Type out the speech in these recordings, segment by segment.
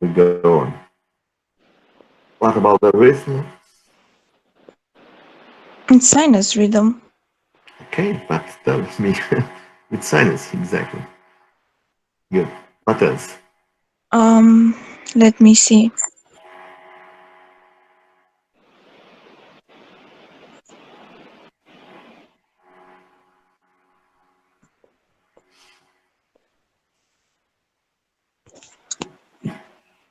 We go on. What about the rhythm? It's sinus rhythm. Okay, but tell me, with sinus, exactly. Good. What else? Um, Let me see.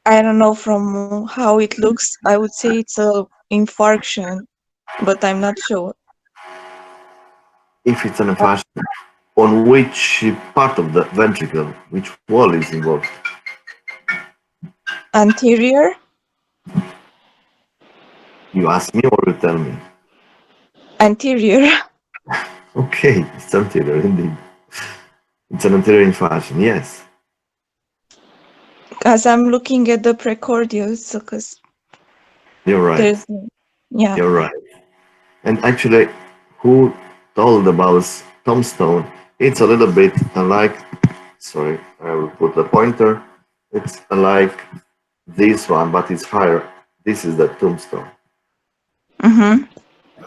I don't know from how it looks. I would say it's a infarction, but I'm not sure. If it's an infarction, on which part of the ventricle, which wall is involved? Anterior? You ask me or you tell me? Anterior. Okay, it's anterior indeed. It's an anterior infarction, yes. As I'm looking at the precordials, because You're right. there's, yeah. You're right. And actually, who told about tombstone? It's a little bit unlike, sorry, I will put the pointer. It's unlike this one, but it's higher. This is the tombstone. Mm-hmm.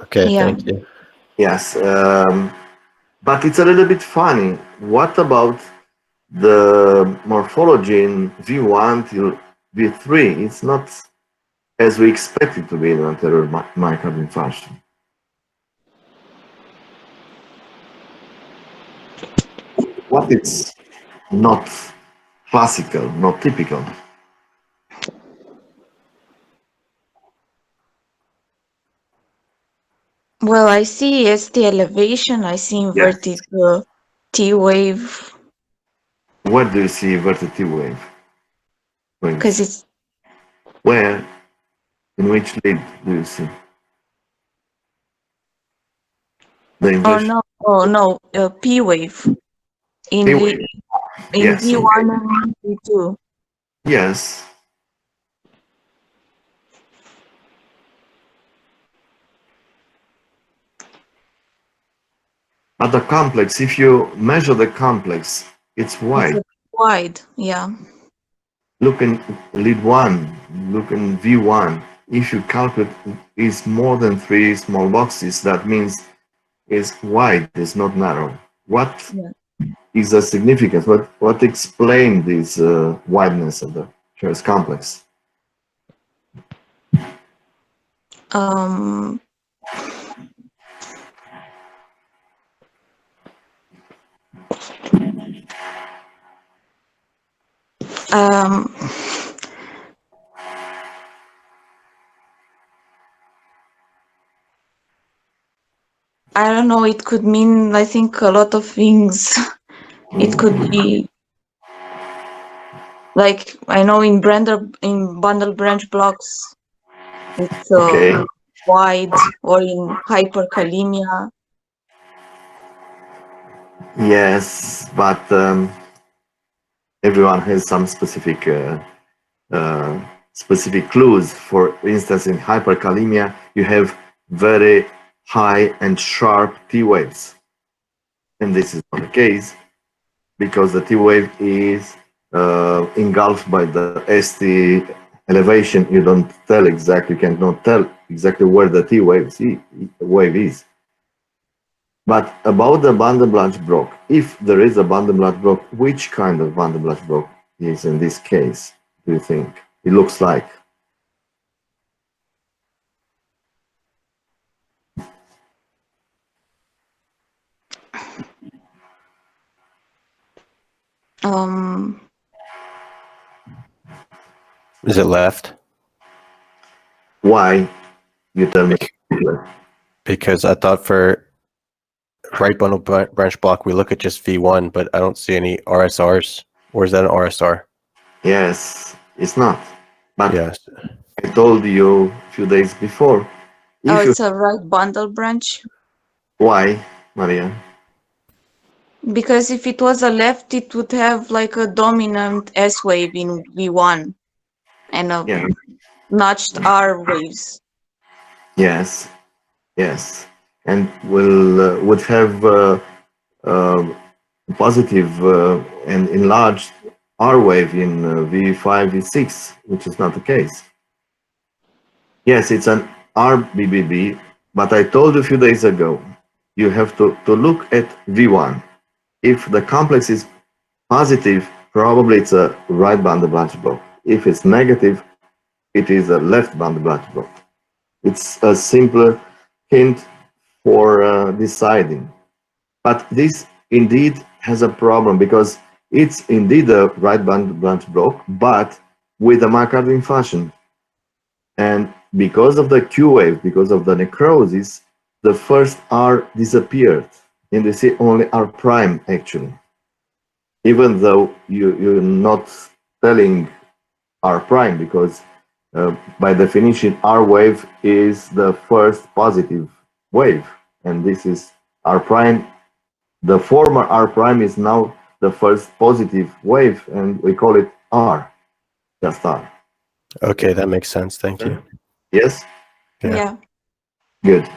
Okay, Yeah. thank you. Yes, but it's a little bit funny. What about the morphology in V1 till V3? It's not as we expect it to be in anterior myocardial infarction. What is not classical, not typical? Well, I see ST elevation. I see inverted Yes. T wave, Where do you see inverted T wave? For because instance? it's, Where, in which lead do you see the inversion? oh no, P wave T in wave. in Yes, okay. V1 and V2. Yes. But the complex, if you measure the complex, it's It's wide. a wide, yeah. Look in lead one, look in V1. If you calculate is more than three small boxes, that means it's wide, it's not narrow. What Yeah. is the significance? What explains this wideness of the Church complex? Um, um, I don't know. It could mean, I think, a lot of things. It could be like, I know in bundle branch blocks, it's Okay. wide, or in hyperkalemia. Yes, but everyone has some specific clues. For instance, in hyperkalemia, you have very high and sharp T waves, and this is not the case because the T wave is engulfed by the ST elevation. You don't tell exactly, you cannot tell exactly where the wave is. But about the Vandenblanch block, if there is a Vandenblanch block, which kind of Vandenblanch block is in this case, do you think? It looks like. Um, Is it left? Why? You tell me. Because I thought for right bundle branch block, we look at just V1, but I don't see any RSRs. Or is that an RSR? Yes, it's not. But Yes. I told you a few days before, oh, if you, it's a right bundle branch. why, Maria? Because if it was a left, it would have like a dominant S wave in V1 and a Yeah, notched R waves. yes, yes. And would have positive and enlarged R wave in V5, V6, which is not the case. Yes, it's an RBBB, but I told you a few days ago, you have to look at V1. If the complex is positive, probably it's a right bundle branch block. If it's negative, it is a left bundle branch block. It's a simpler hint for deciding. But this indeed has a problem because it's indeed a right bundle branch block, but with a myocardial infarction. And because of the Q wave, because of the necrosis, the first R disappeared. And you see only R prime actually. Even though you're not telling R prime because by definition R wave is the first positive wave. And this is R prime. The former R prime is now the first positive wave and we call it R, just R. Okay, that makes sense. Thank you. Yes? Yeah. Yeah. Good.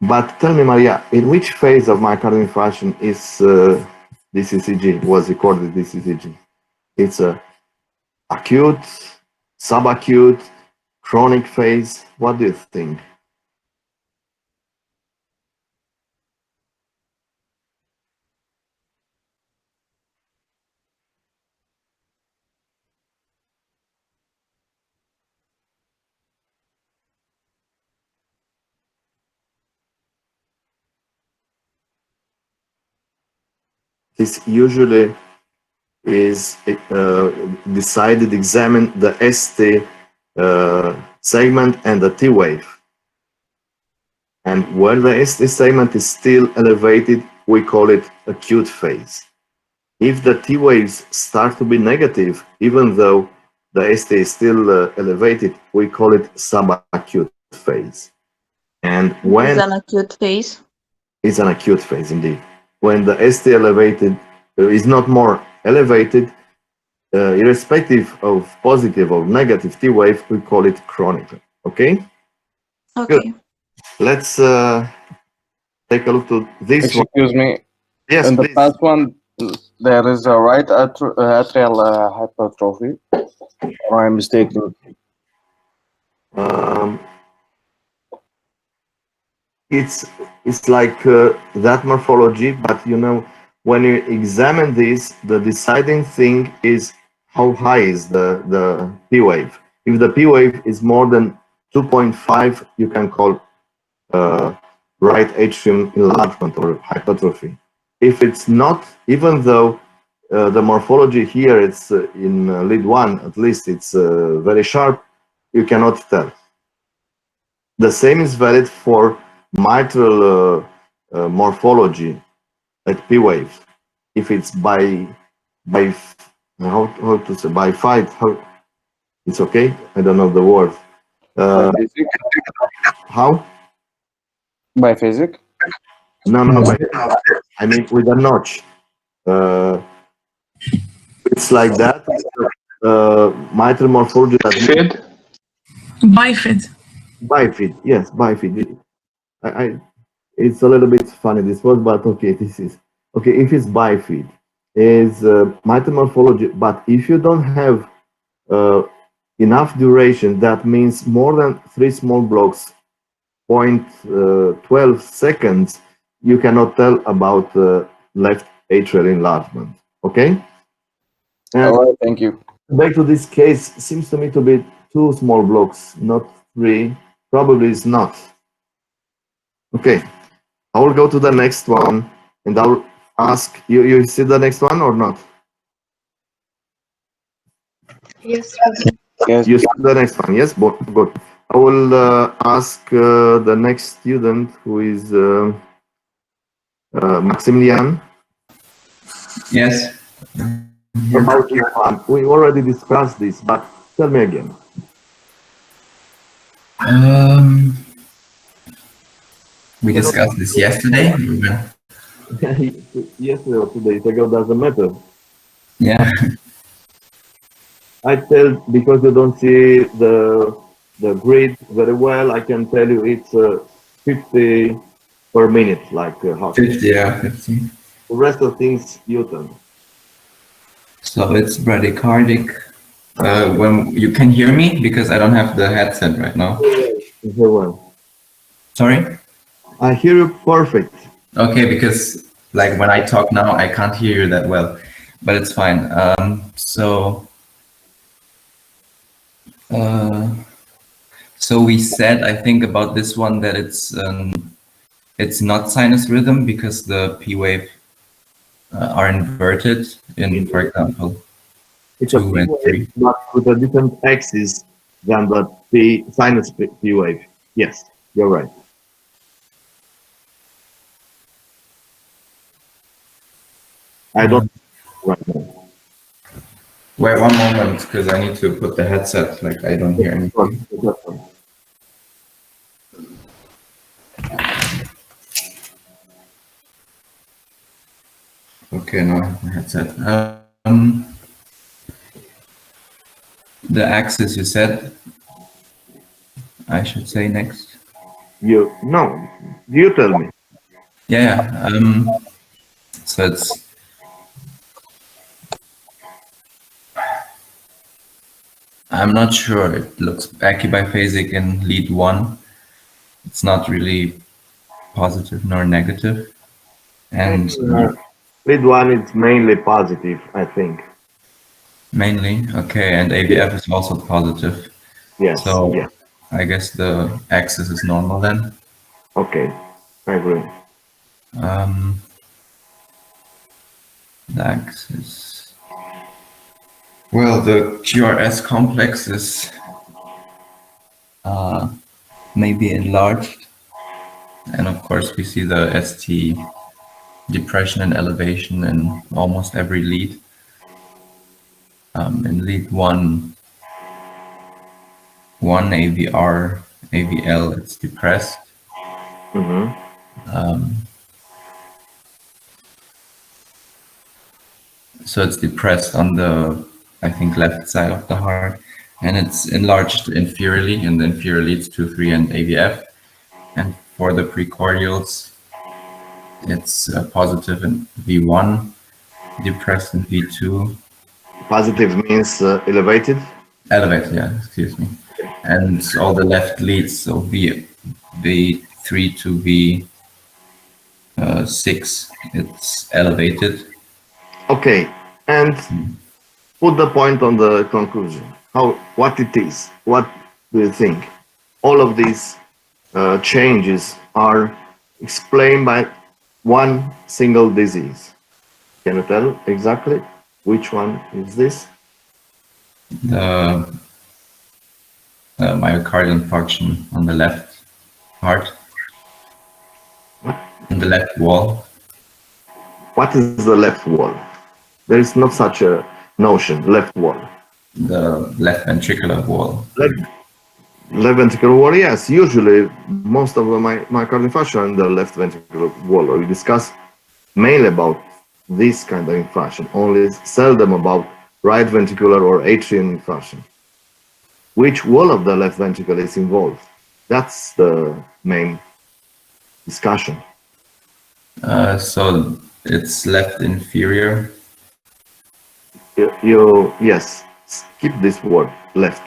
But tell me, Maria, in which phase of myocardial infarction is this ECG, was recorded this ECG? It's a acute, subacute, chronic phase. What do you think? This usually is decided, examine the ST segment and the T wave. And when the ST segment is still elevated, we call it acute phase. If the T waves start to be negative, even though the ST is still elevated, we call it subacute phase. And when It's an acute phase. it's an acute phase indeed. When the ST elevated is not more elevated, irrespective of positive or negative T wave, we call it chronic. Okay? Okay. Let's take a look to this one. Excuse me. Yes, In the please. first one, there is a right atrial hypertrophy. Or I'm mistaken. Um, it's like that morphology, but you know, when you examine this, the deciding thing is how high is the P wave. If the P wave is more than 2.5, you can call right atrium enlargement or hypertrophy. If it's not, even though the morphology here, it's in lead one, at least it's very sharp, you cannot tell. The same is valid for mitral morphology at P wave. If it's by how to say by fight, how it's okay. I don't know the word. Biphasic? How? Biphasic? No, I mean with a notch. It's like that. Mitral morphology that Fit? Bifid. bifid. Yes, bifid. It's a little bit funny this was, but okay, this is okay. If it's bifid, is mitral morphology, but if you don't have uh, enough duration, that means more than 3 small blocks, 0.12 seconds, you cannot tell about left atrial enlargement. Okay? And All right, thank you. back to this case, seems to me to be 2 small blocks, not 3. Probably it's not. Okay, I will go to the next one and I'll ask you. You see the next one or not? Yes. Yes. You see the next one? Yes, good. I will ask the next student who is Maximilian. Yes. About this one. We already discussed this, but tell me again. We discussed this yesterday. Yesterday or 2 days ago, doesn't matter. Yeah. I tell because you don't see the grid very well. I can tell you it's 50 per minute, like half. 50, yeah, 50. The rest of things you tell me. So it's bradycardic. When you can hear me because I don't have the headset right now. I hear well. Sorry? I hear you perfect. Okay, because like when I talk now, I can't hear you that well, but it's fine. So we said, I think about this one that it's not sinus rhythm because the P wave are inverted in, for example, It's a 2 P and wave, 3. but with a different axis than the sinus P wave. Yes, you're right. I don't right now. Wait one moment, because I need to put the headset, like I don't hear anything. Okay, now I have my headset. The axis you said, I should say next. You tell me. Yeah. So it's I'm not sure. It looks acubiphasic in lead 1. It's not really positive nor negative. And Lead one is mainly positive, I think. mainly, okay, and AVF is also positive. Yes. So Yeah. I guess the axis is normal then. Okay. I agree. The axis. Well, the QRS complex is maybe enlarged. And of course, we see the ST depression and elevation in almost every lead. In lead 1 AVR, AVL, it's depressed. Mm-hmm. So it's depressed on the, I think, left side of the heart, and it's enlarged inferiorly in the inferior leads 2, 3, and AVF. And for the precordials, it's positive in V1, depressed in V2. Positive means elevated. Elevated, yeah, excuse me. And all the left leads, so V3 to V6, it's elevated. Okay. And put the point on the conclusion. What it is? What do you think? All of these changes are explained by one single disease. Can you tell exactly which one is this? The myocardial infarction on the left heart, on the left wall. What is the left wall? There is not such a notion, left wall. The left ventricular wall. Left ventricular wall, yes. Usually, most of the myocardial infarction are in the left ventricular wall. We discuss mainly about this kind of infarction, only seldom about right ventricular or atrial infarction. Which wall of the left ventricle is involved? That's the main discussion. So it's left inferior. Yes, skip this word, left.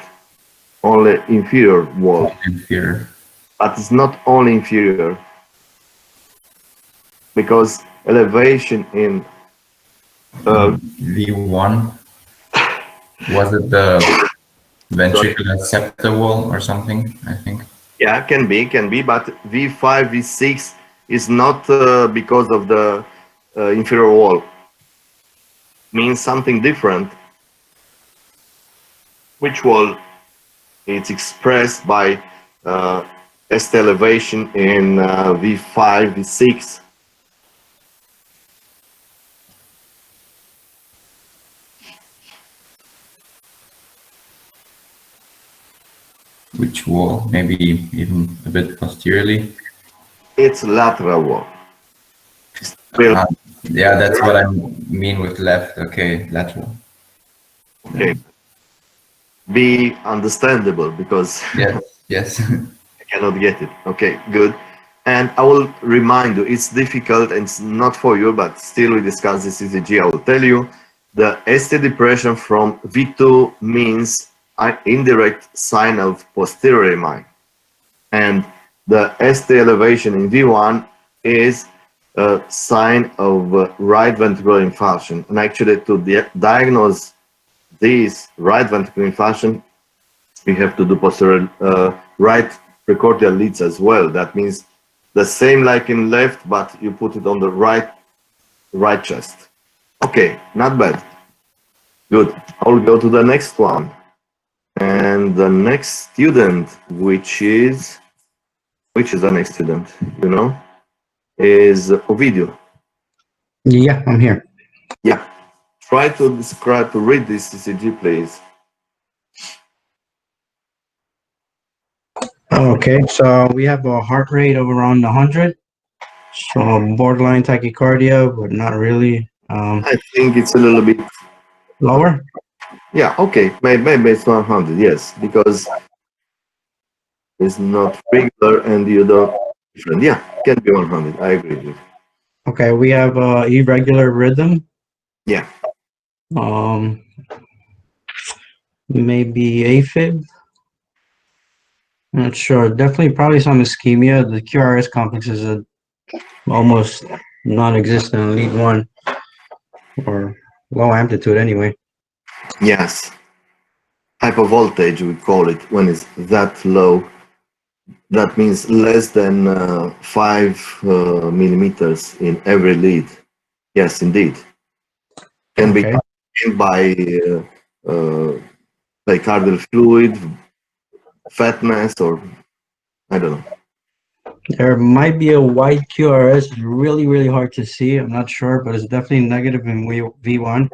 Only inferior wall. Inferior. But it's not only inferior, because elevation in V1. Was it the ventricular septal wall or something? I think. yeah, can be, but V5, V6 is not because of the inferior wall. Means something different. Which wall? It's expressed by ST elevation in V5, V6. Which wall? Maybe even a bit posteriorly. It's lateral wall. Yeah, that's what I mean with left. Okay, lateral. Okay. Be understandable because Yes. I cannot get it. Okay, good. And I will remind you, it's difficult and it's not for you, but still we discuss this ECG. I will tell you, the ST depression from V2 means an indirect sign of posterior MI. And the ST elevation in V1 is a sign of right ventricular infarction. And actually, to diagnose this right ventricular infarction, we have to do posterior right precordial leads as well. That means the same like in left, but you put it on the right chest. Okay, not bad. Good. I'll go to the next one. And the next student, which is the next student, you know, is Ovidio. Yeah, I'm here. Yeah. Try to read this ECG, please. Okay, so we have a heart rate of around 100. So borderline tachycardia, but not really. I think it's a little bit Lower? Yeah, okay, maybe it's 100, yes, because it's not regular and you don't different. Yeah, can be 100. I agree with you. Okay, we have irregular rhythm. Yeah, Maybe AFib. Not sure. Definitely probably some ischemia. The QRS complex is almost non-existent in lead one, or low amplitude anyway. yes. Hypervoltage, we call it, when it's that low. That means less than 5 millimeters in every lead. Yes, indeed. Can be Okay. caused by pericardial fluid, fatness, or I don't know. There might be a wide QRS. It's really, really hard to see. I'm not sure, but it's definitely negative in V1.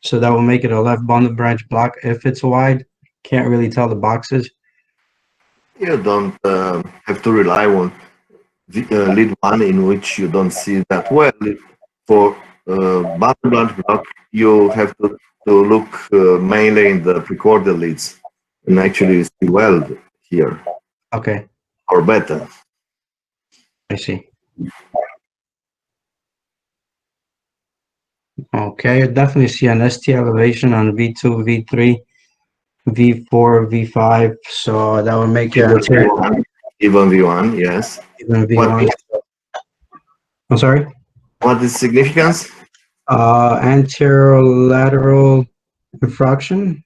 So that will make it a left bundle branch block if it's wide. Can't really tell the boxes. You don't have to rely on lead one in which you don't see that well. For bundle branch block, you have to look mainly in the precordial leads and actually see well here, Okay, or better. I see. Okay, you definitely see an ST elevation on V2, V3, V4, V5. So that would make your anterior, Even V1, yes. even What V1. I'm sorry? what is significance? Anterolateral infraction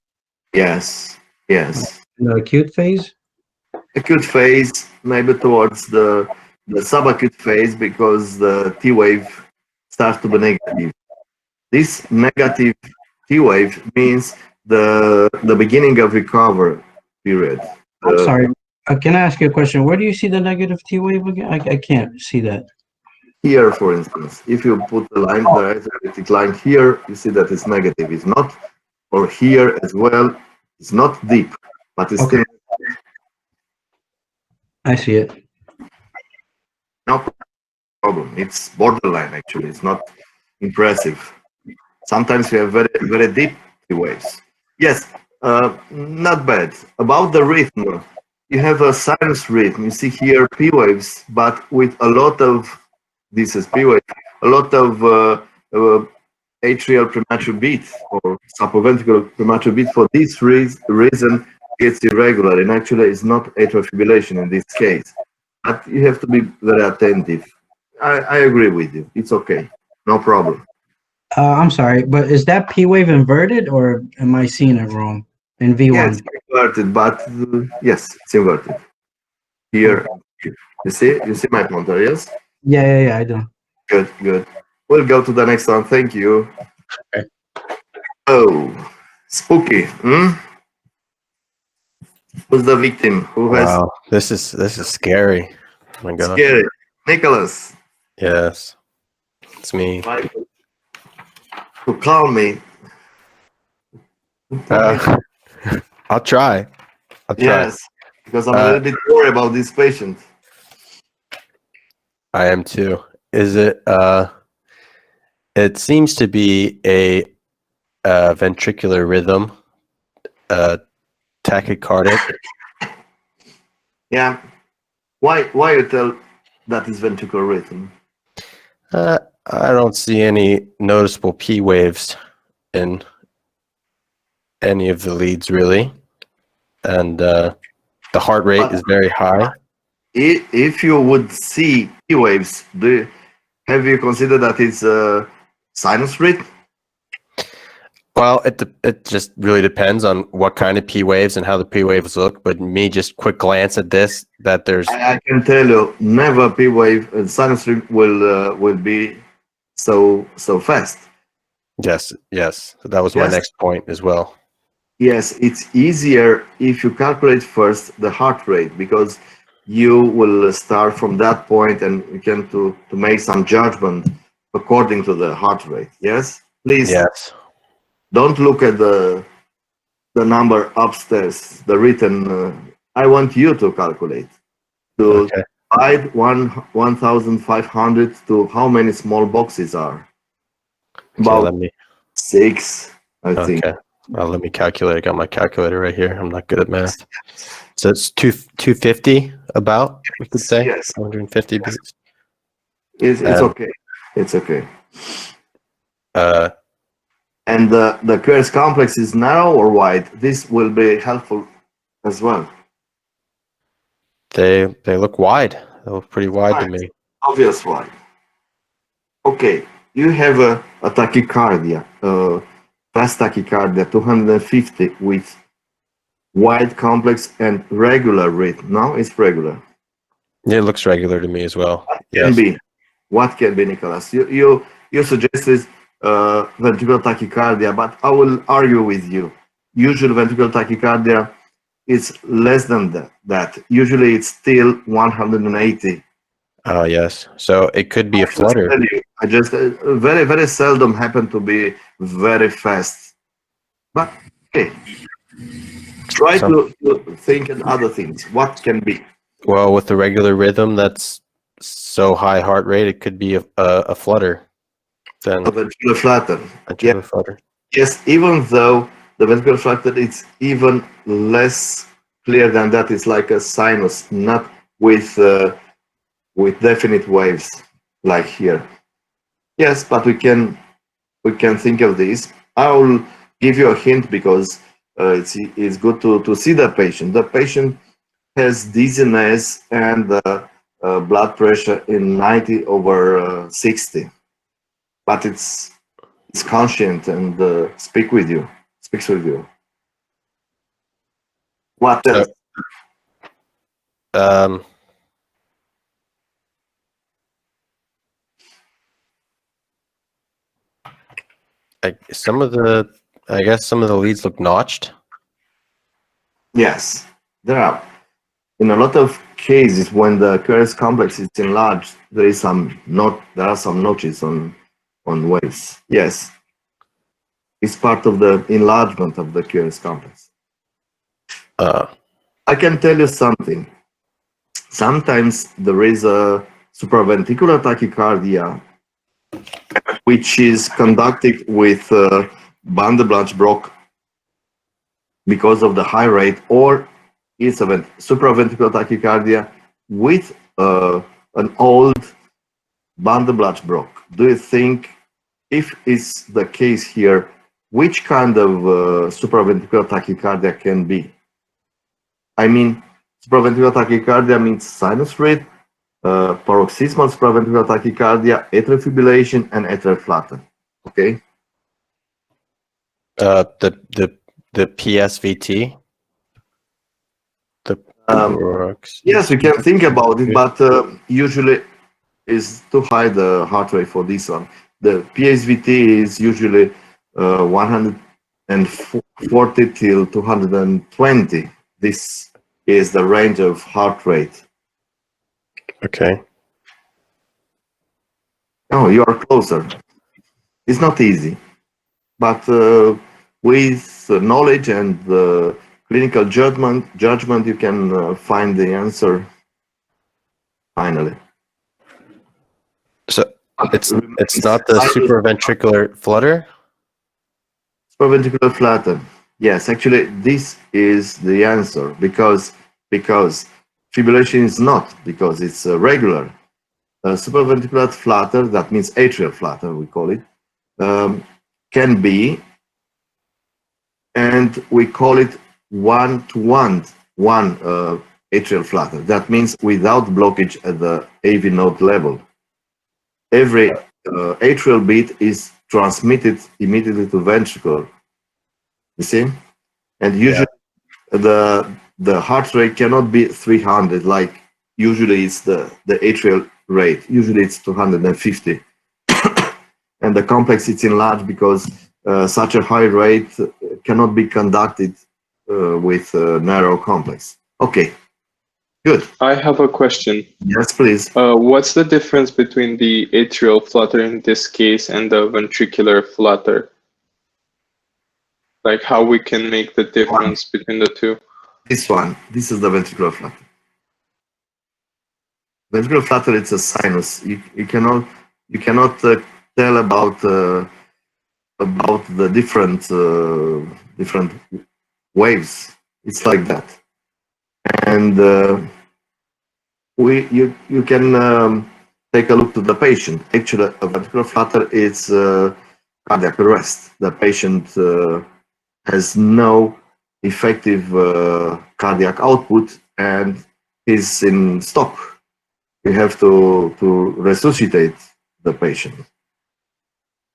Yes, yes. in the acute phase. Acute phase, maybe towards the subacute phase, because the T wave starts to be negative. This negative T wave means the beginning of recovery period. I'm sorry. Can I ask you a question? Where do you see the negative T wave again? I can't see that. Here, for instance, if you put the line, the arithmetic line here, you see that it's negative. It's not, or here as well, it's not deep, but it's Okay, still I see it. no problem. It's borderline actually. It's not impressive. Sometimes we have very, very deep T waves. Yes, not bad. About the rhythm, you have a sinus rhythm. You see here P waves, but with a lot of, this is P wave, a lot of atrial premature beat or supraventricular premature beat. For this reason, it's irregular, and actually it's not atrial fibrillation in this case. But you have to be very attentive. I agree with you. It's okay. No problem. I'm sorry, but is that P wave inverted or am I seeing it wrong in Yeah, V1? it's inverted, but yes, it's inverted. Here, you see my pointer, yes? Yeah, I do. Good, good. We'll go to the next one. Thank you. Okay. Oh, spooky. Who's the victim? Who has Wow, this is scary. Oh my gosh. scary? Nicholas, Yes, it's me. try to calm me. I'll try. I'll try. Yes, because I'm a little bit worried about this patient. I am too. Is it? It seems to be a ventricular rhythm, tachycardic. Yeah. Why you tell that is ventricular rhythm? I don't see any noticeable P waves in any of the leads really, and the heart rate is very high. If you would see P waves, have you considered that it's a sinus rate? Well, it just really depends on what kind of P waves and how the P waves look. But me, just quick glance at this, that there's I can tell you, never P wave sinus rate will be so fast. yes. That was my Yes. next point as well. Yes, it's easier if you calculate first the heart rate because you will start from that point and you can to make some judgment according to the heart rate. Yes, please Yes. don't look at the number upstairs, the written. I want you to calculate to Okay. divide 1,500 to how many small boxes are Okay. about Let me. 6, I think. Okay. Well, let me calculate. I got my calculator right here. I'm not good at math. So it's 250 about, we could say. Yes. 250 beats. It's And- okay. It's okay. Uh, And the QRS complex is narrow or wide. This will be helpful as well. they look wide. They look pretty wide to me. Obvious wide. Okay, you have a tachycardia, fast tachycardia, 250 with wide complex and regular rate. Now it's regular. It looks regular to me as well. Can be. What can be, Nicholas? You suggested ventricular tachycardia, but I will argue with you. Usually ventricular tachycardia is less than that. Usually it's still 180. Oh, yes. So it could be a flutter. I just very, very seldom happen to be very fast. But okay, try to think of other things. What can be? Well, with the regular rhythm that's so high heart rate, it could be a flutter. Then A ventricular flutter. ventricular flutter. Yes, even though the ventricular flutter is even less clear than that, it's like a sinus, not with definite waves like here. Yes, but we can think of this. I will give you a hint because it's good to see the patient. The patient has dizziness and blood pressure in 90 over 60, but it's conscient and speaks with you. What else? Um, I guess some of the leads look notched. Yes, there are. In a lot of cases, when the QRS complex is enlarged, there are some notches on waves. Yes, it's part of the enlargement of the QRS complex. I can tell you something. Sometimes there is a supraventricular tachycardia, which is conducted with Banderblanch-Brock because of the high rate, or it's a supraventricular tachycardia with an old Banderblanch-Brock. Do you think, if it's the case here, which kind of supraventricular tachycardia can be? I mean, supraventricular tachycardia means sinus rate, paroxysmal supraventricular tachycardia, atrial fibrillation, and atrial flutter. Okay. The PSVT. Yes, we can think about it, but usually is too high the heart rate for this one. The PSVT is usually 140 till 220. This is the range of heart rate. Okay. Oh, you are closer. It's not easy, but with knowledge and clinical judgment, you can find the answer finally. So it's not the supraventricular flutter. Supraventricular flutter. Yes, actually, this is the answer because fibrillation is not, because it's regular. Supraventricular flutter, that means atrial flutter, we call it, can be and we call it one-to-one, one atrial flutter. That means without blockage at the AV node level. Every atrial beat is transmitted immediately to ventricle. You see? And usually the heart rate cannot be 300 like usually it's the atrial rate. Usually it's 250. And the complex is enlarged because such a high rate cannot be conducted with a narrow complex. Okay, good. I have a question. Yes, please. What's the difference between the atrial flutter in this case and the ventricular flutter? Like how we can make the difference between the two? This one, this is the ventricular flutter. Ventricular flutter, it's a sinus. You cannot tell about the different waves. It's like that, and you can take a look to the patient. Actually, a ventricular flutter is cardiac arrest. The patient has no effective cardiac output and is in stop. You have to resuscitate the patient.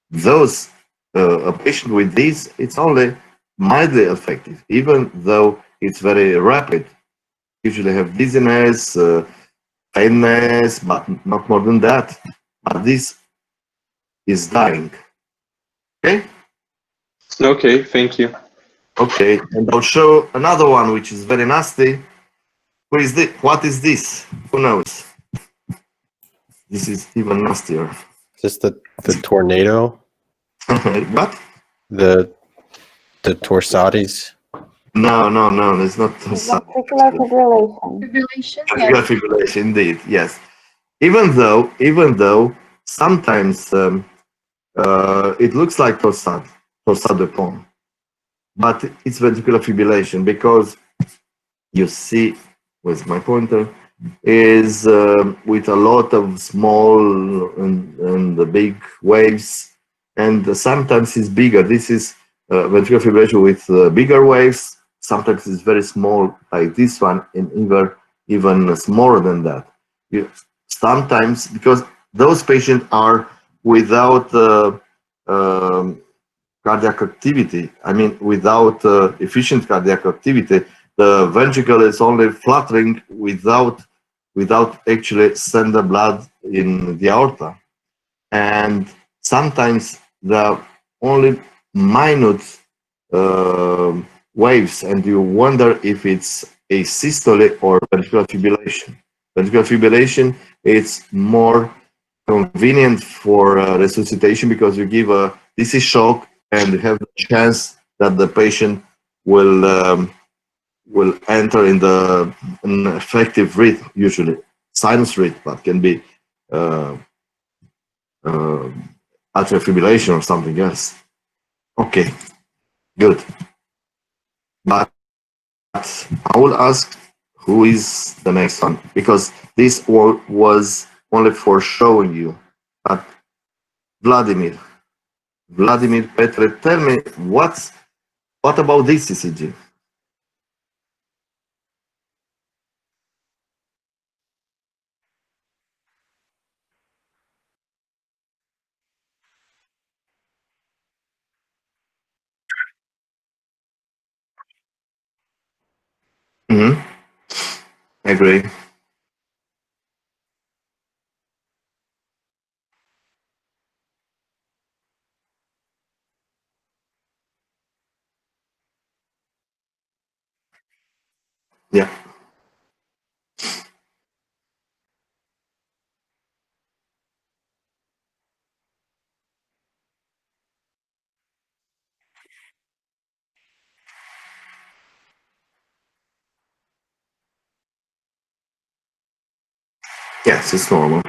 Those a patient with these, it's only mildly effective, even though it's very rapid. Usually have dizziness, faintness, but not more than that. But this is dying. Okay? Okay, thank you. Okay, and I'll show another one which is very nasty. Who is this? What is this? Who knows? This is even nastier. Is this the tornado? What? The torsades? No, it's not. Ventricular fibrillation. Ventricular fibrillation, indeed, yes. Even though sometimes it looks like torsade de Pont, but it's ventricular fibrillation because you see, with my pointer, is with a lot of small and the big waves, and sometimes it's bigger. This is ventricular fibrillation with bigger waves. Sometimes it's very small, like this one, and even smaller than that. Sometimes, because those patients are without cardiac activity, I mean, without efficient cardiac activity, the ventricle is only fluttering without actually send the blood in the aorta. And sometimes the only minute waves, and you wonder if it's a systole or ventricular fibrillation. Ventricular fibrillation, it's more convenient for resuscitation because you give a DC shock and you have the chance that the patient will enter in an effective rhythm, usually sinus rhythm, but can be uh, uh, atrial fibrillation or something else. Okay, good. But I will ask who is the next one, because this was only for showing you. But Vladimir Petre, tell me what about this ECG? Mm-hmm. Agree. Yeah. Yes, it's normal.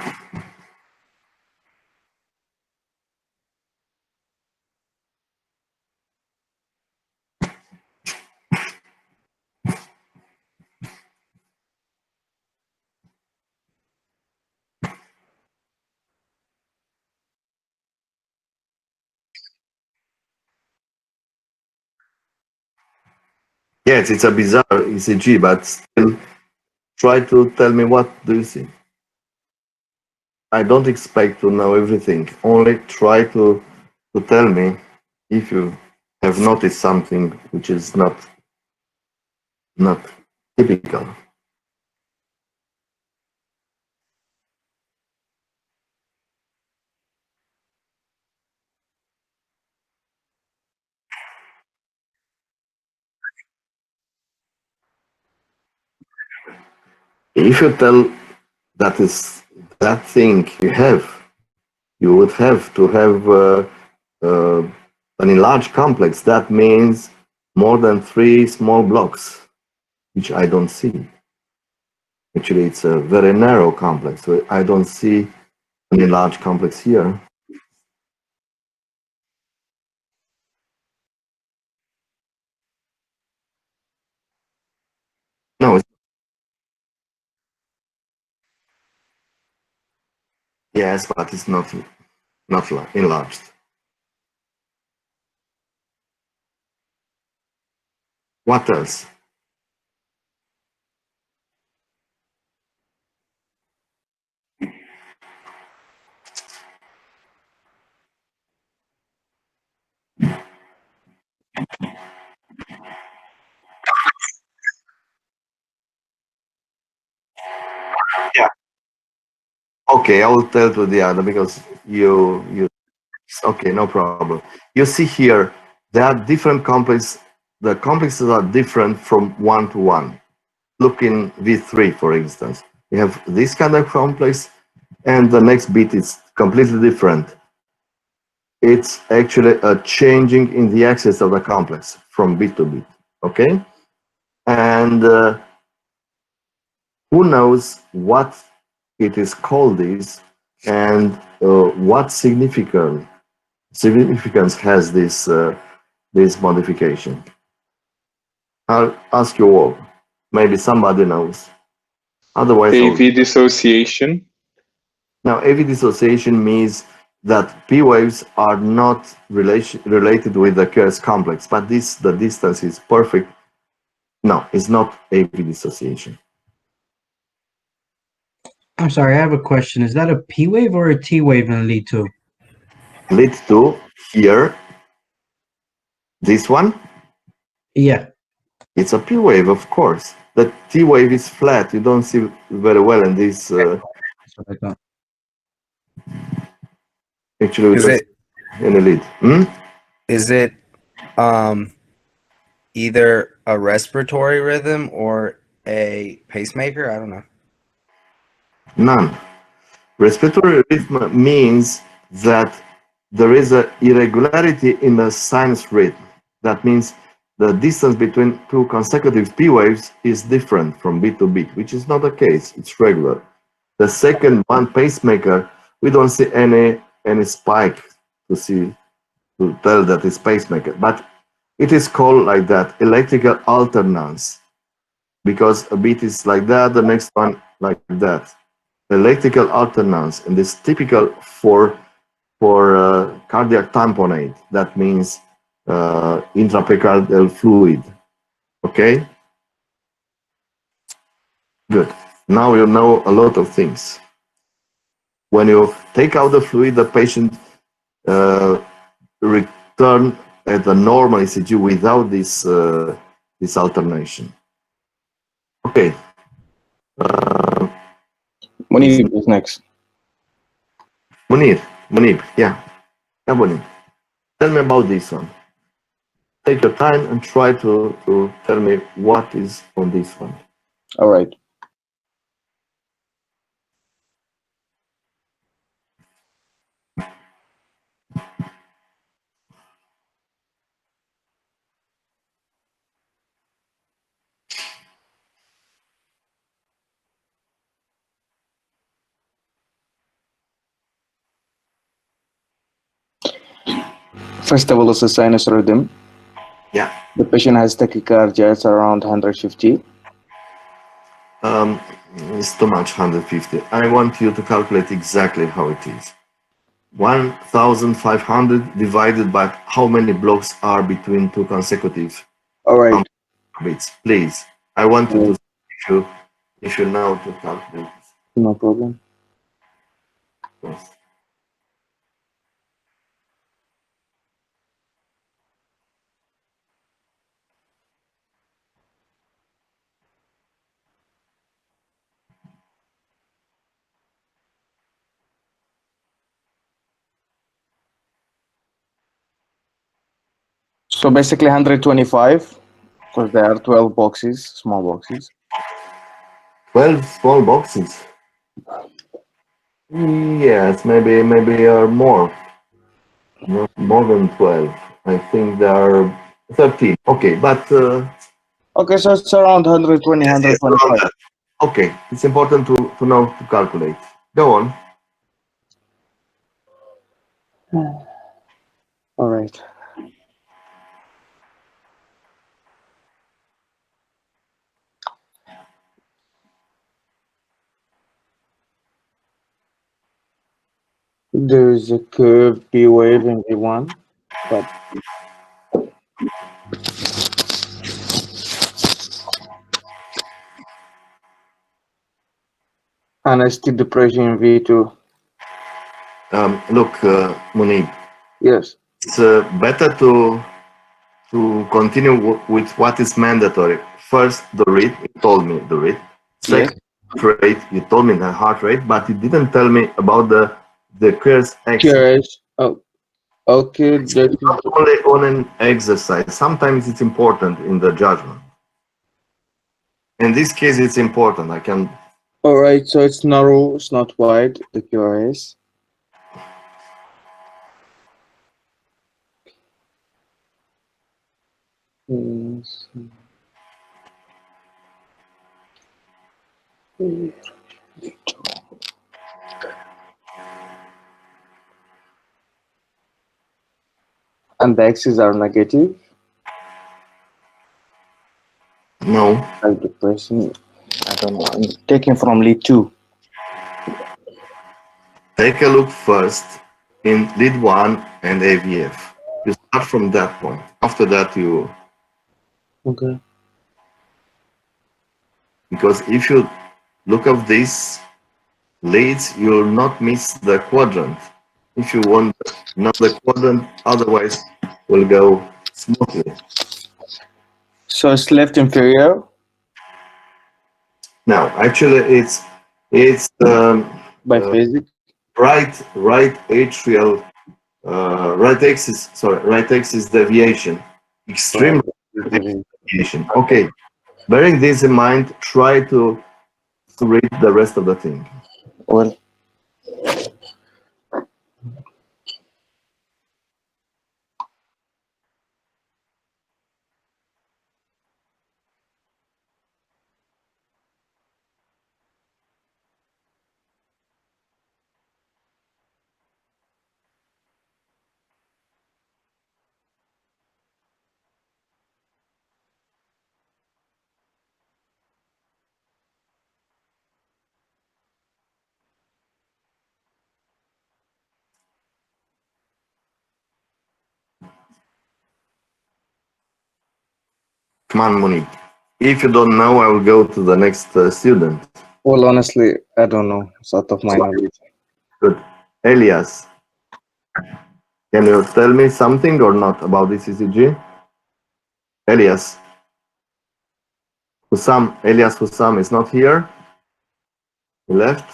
Yes, it's a bizarre ECG, but still try to tell me what do you see. I don't expect to know everything. Only try to tell me if you have noticed something which is not typical. If you tell that is that thing you would have to have uh, an enlarged complex. That means more than 3 small blocks, which I don't see. Actually, it's a very narrow complex, so I don't see an enlarged complex here. No, yes, but it's not enlarged. What else? Yeah. Okay, I will tell to the other because you okay, no problem. You see here there are different complexes. The complexes are different from one to one. Look in V3, for instance. You have this kind of complex, and the next bit is completely different. It's actually a changing in the axis of the complex from bit to bit, okay? And who knows what it is called this, and what significance has this modification? I'll ask you all. Maybe somebody knows. Otherwise, I'll... AV dissociation. Now, AV dissociation means that P waves are not related with the Kerr complex, but the distance is perfect. No, it's not AV dissociation. I'm sorry, I have a question. Is that a P wave or a T wave in lead 2? Lead 2 here, this one, Yeah. it's a P wave, of course. The T wave is flat. You don't see very well in this. That's what I thought. Actually, we Is don't it see any lead. is it um either a respiratory rhythm or a pacemaker? I don't know. None. Respiratory rhythm means that there is an irregularity in the sinus rhythm. That means the distance between two consecutive P waves is different from beat to beat, which is not the case. It's regular. The second one, pacemaker, we don't see any spike to tell that it's pacemaker, but it is called like that, electrical alternance, because a beat is like that, the next one like that. Electrical alternance, and is typical for cardiac tamponade. That means intraprecardial fluid. Okay, good. Now you know a lot of things. When you take out the fluid, the patient return at the normal ECG without this alternation. Okay. Munib is next. Munib, yeah, Munib. Tell me about this one. Take your time and try to tell me what is on this one. All right. First of all, it's a sinus rhythm. Yeah. The patient has tachycardia. It's around 150. It's too much, 150. I want you to calculate exactly how it is. 1,500 divided by how many blocks are between two consecutive. All right. bits, please. I want to see if you know to calculate this. No problem. Yes. So basically 125, because there are 12 boxes, small boxes. 12 small boxes. Yes, maybe more. Not more than 12. I think there are 13. Okay, but Okay, so it's around 120, yes, around 125. that. Okay, it's important to know to calculate. Go on. All right. There is a curve B wave in V1, but and a steep depression in V2. Look, Munib, Yes. it's better to continue with what is mandatory. First, the rate. You told me the rate. Yes. Second, heart rate. You told me the heart rate, but you didn't tell me about the curse axis. Curious. Oh, okay. That Not only on an exercise. Sometimes it's important in the judgment. In this case, it's important. I can. all right. So it's narrow. It's not wide. The QRS. Yes. And the x's are negative. No. Like depression. I don't know. I'm taking from lead 2. Take a look first in lead 1 and AVF. You start from that point. After that, you. Okay. Because if you look at these leads, you'll not miss the quadrant. If you want not the quadrant, otherwise will go smoothly. So it's left inferior. Now, actually, it's By physics. right atrial right axis deviation, extreme deviation. Okay, bearing this in mind, try to read the rest of the thing. Well, Come on, Monique. If you don't know, I will go to the next student. well, honestly, I don't know. It's out of my knowledge. Good. Elias, can you tell me something or not about this ECG? Elias. Elias Hussam is not here. He left.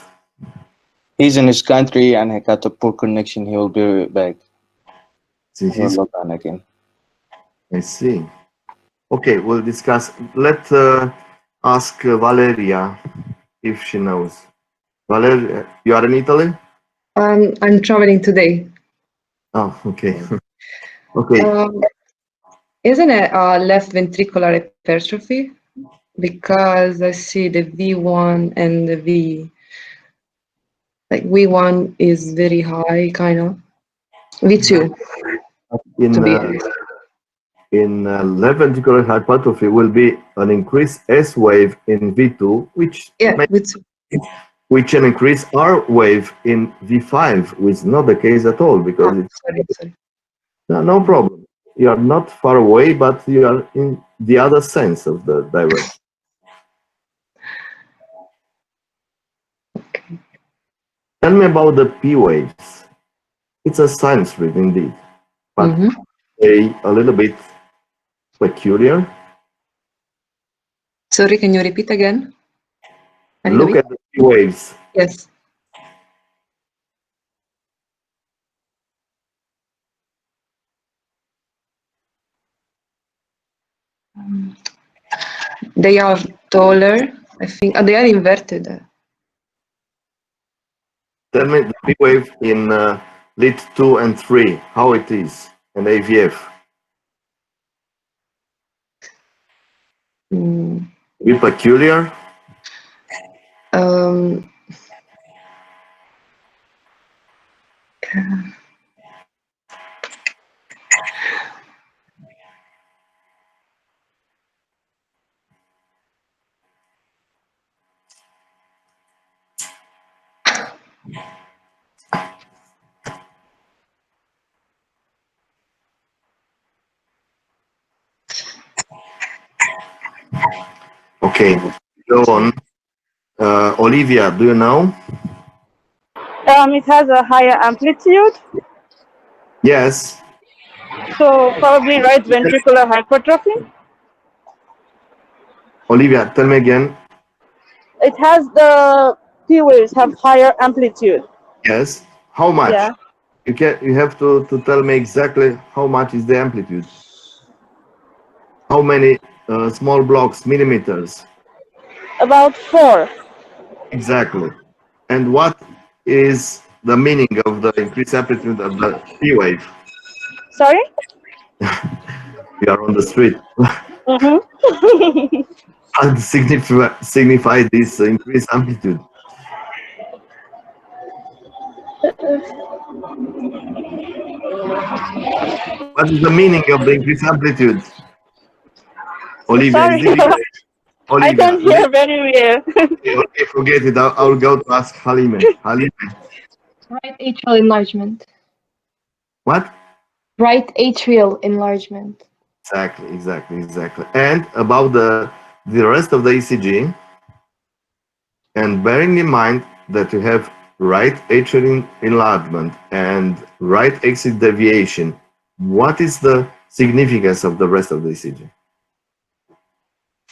He's in his country and he got a poor connection. He will be back. He'll log on again. I see. Okay, we'll discuss. Let's ask Valeria if she knows. Valeria, you are in Italy? I'm traveling today. Oh, okay. Okay. Isn't it left ventricular hypertrophy? Because I see the V1 and the V1 is very high, kind of. V2. In left ventricular hypertrophy will be an increased S wave in V2, which which an increased R wave in V5, which is not the case at all because it's sorry. no problem. You are not far away, but you are in the other sense of the direction. Tell me about the P waves. It's a science read indeed, but a little bit peculiar. Sorry, can you repeat again? A little Look bit? at the P waves. Yes. They are taller, I think. They are inverted. Tell me the P wave in lead 2 and 3, how it is, and AVF. Be peculiar. Um, Okay, go on. Olivia, do you know? It has a higher amplitude, Yes. so probably right ventricular hypertrophy. Olivia, tell me again. It has the P waves have higher amplitude. Yes. How much? Yeah. You have to tell me exactly how much is the amplitude. How many small blocks, millimeters? About 4. Exactly. And what is the meaning of the increased amplitude of the P wave? Sorry? We are on the street. Mm-hmm. How signify this increased amplitude? What is the meaning of the increased amplitude? Olivia, Sorry, is difficult. I Olivia, can hear very well. okay, forget it. I'll go to ask Halime. Halime, Right atrial enlargement. what? Right atrial enlargement. Exactly. And about the rest of the ECG, and bearing in mind that you have right atrial enlargement and right exit deviation, what is the significance of the rest of the ECG?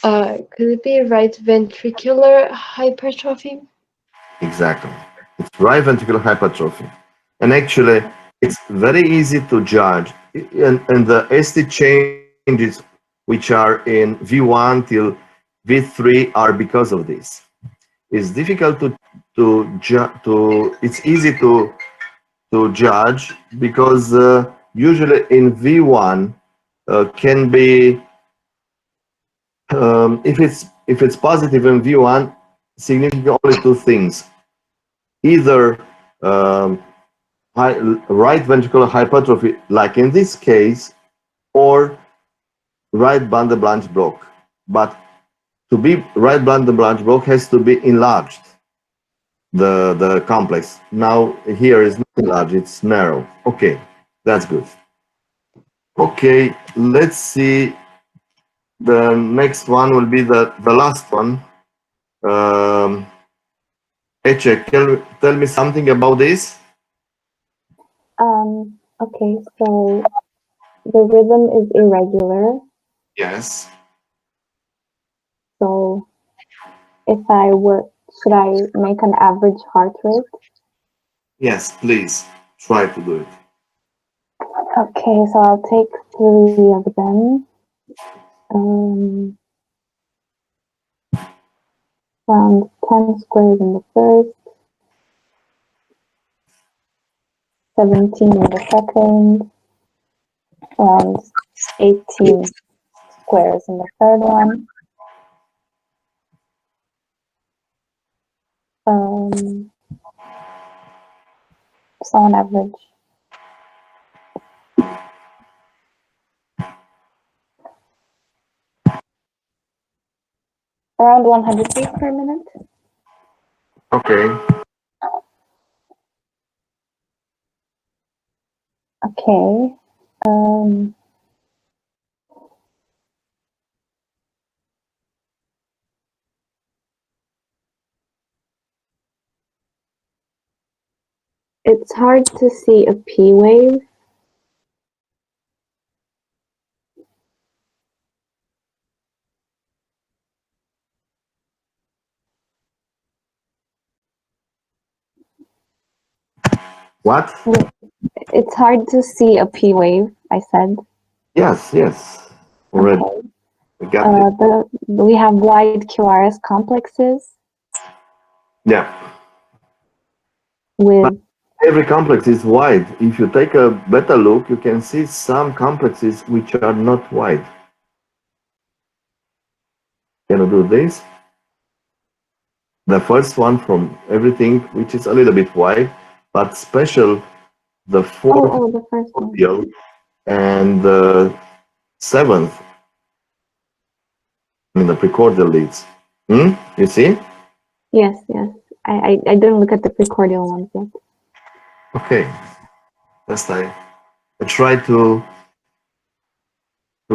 Could it be right ventricular hypertrophy? Exactly. It's right ventricular hypertrophy. And actually, it's very easy to judge. And the ST changes, which are in V1 till V3, are because of this. It's difficult it's easy to judge because usually in V1 can be if it's positive in V1, significant only two things: either um, right ventricular hypertrophy, like in this case, or right bundle branch block. But to be right bundle branch block has to be enlarged, the complex. Now here is not enlarged, it's narrow. Okay, that's good. Okay, let's see. The next one will be the last one. Ece, can you tell me something about this? Okay, so the rhythm is irregular. Yes. So should I make an average heart rate? Yes, please try to do it. Okay, so I'll take 3 of them. Around 10 squares in the first, 17 in the second, around 18 squares in the third one. So on average. Around 100 beats per minute. Okay. Okay. It's hard to see a P wave. What? It's hard to see a P wave, I said. Yes, yes. Already. Okay. I got it. We have wide QRS complexes Yeah. with Every complex is wide. If you take a better look, you can see some complexes which are not wide. Can you do this? The first one from everything, which is a little bit wide, but special, the fourth the first one. cordial and the seventh, I mean the precordial leads. You see? Yes, yes. I didn't look at the precordial ones yet. Okay. Just I try to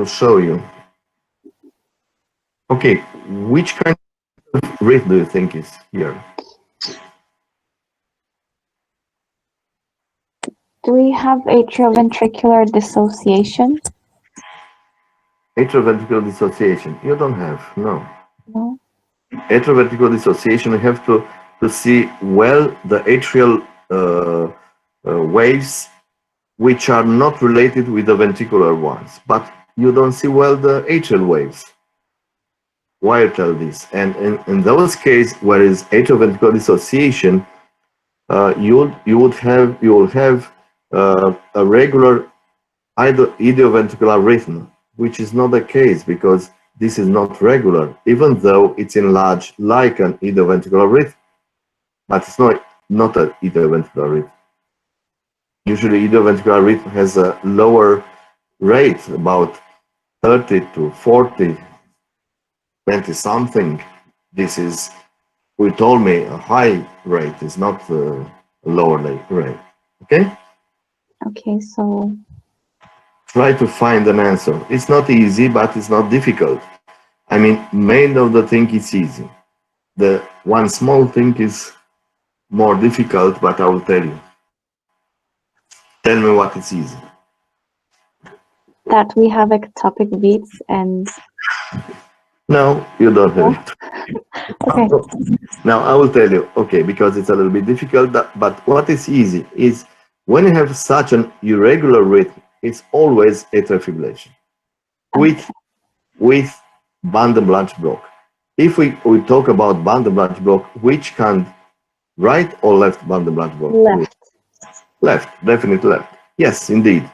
show you. Okay, which kind of rhythm do you think is here? Do we have atrioventricular dissociation? Atrioventricular dissociation. You don't have, no. No. Atrioventricular dissociation, you have to see well the atrial waves which are not related with the ventricular ones, but you don't see well the atrial waves. Why I tell this? And in those cases where is atrioventricular dissociation, you will have a regular idioventricular rhythm, which is not the case because this is not regular, even though it's enlarged like an idioventricular rhythm, but it's not an idioventricular rhythm. Usually idioventricular rhythm has a lower rate, about 30 to 40, 20 something. This is, who told me a high rate is not a lower rate. Okay? Okay, so Try to find an answer. It's not easy, but it's not difficult. I mean, main of the thing is easy. The one small thing is more difficult, but I will tell you. Tell me what is easy. that we have ectopic beats and No, you don't have it. okay. Now I will tell you, okay, because it's a little bit difficult, but what is easy is when you have such an irregular rhythm, it's always atrial fibrillation with band and branch block. If we talk about band and branch block, which kind, right or left band and branch block? Left. Left, definitely left. Yes, indeed.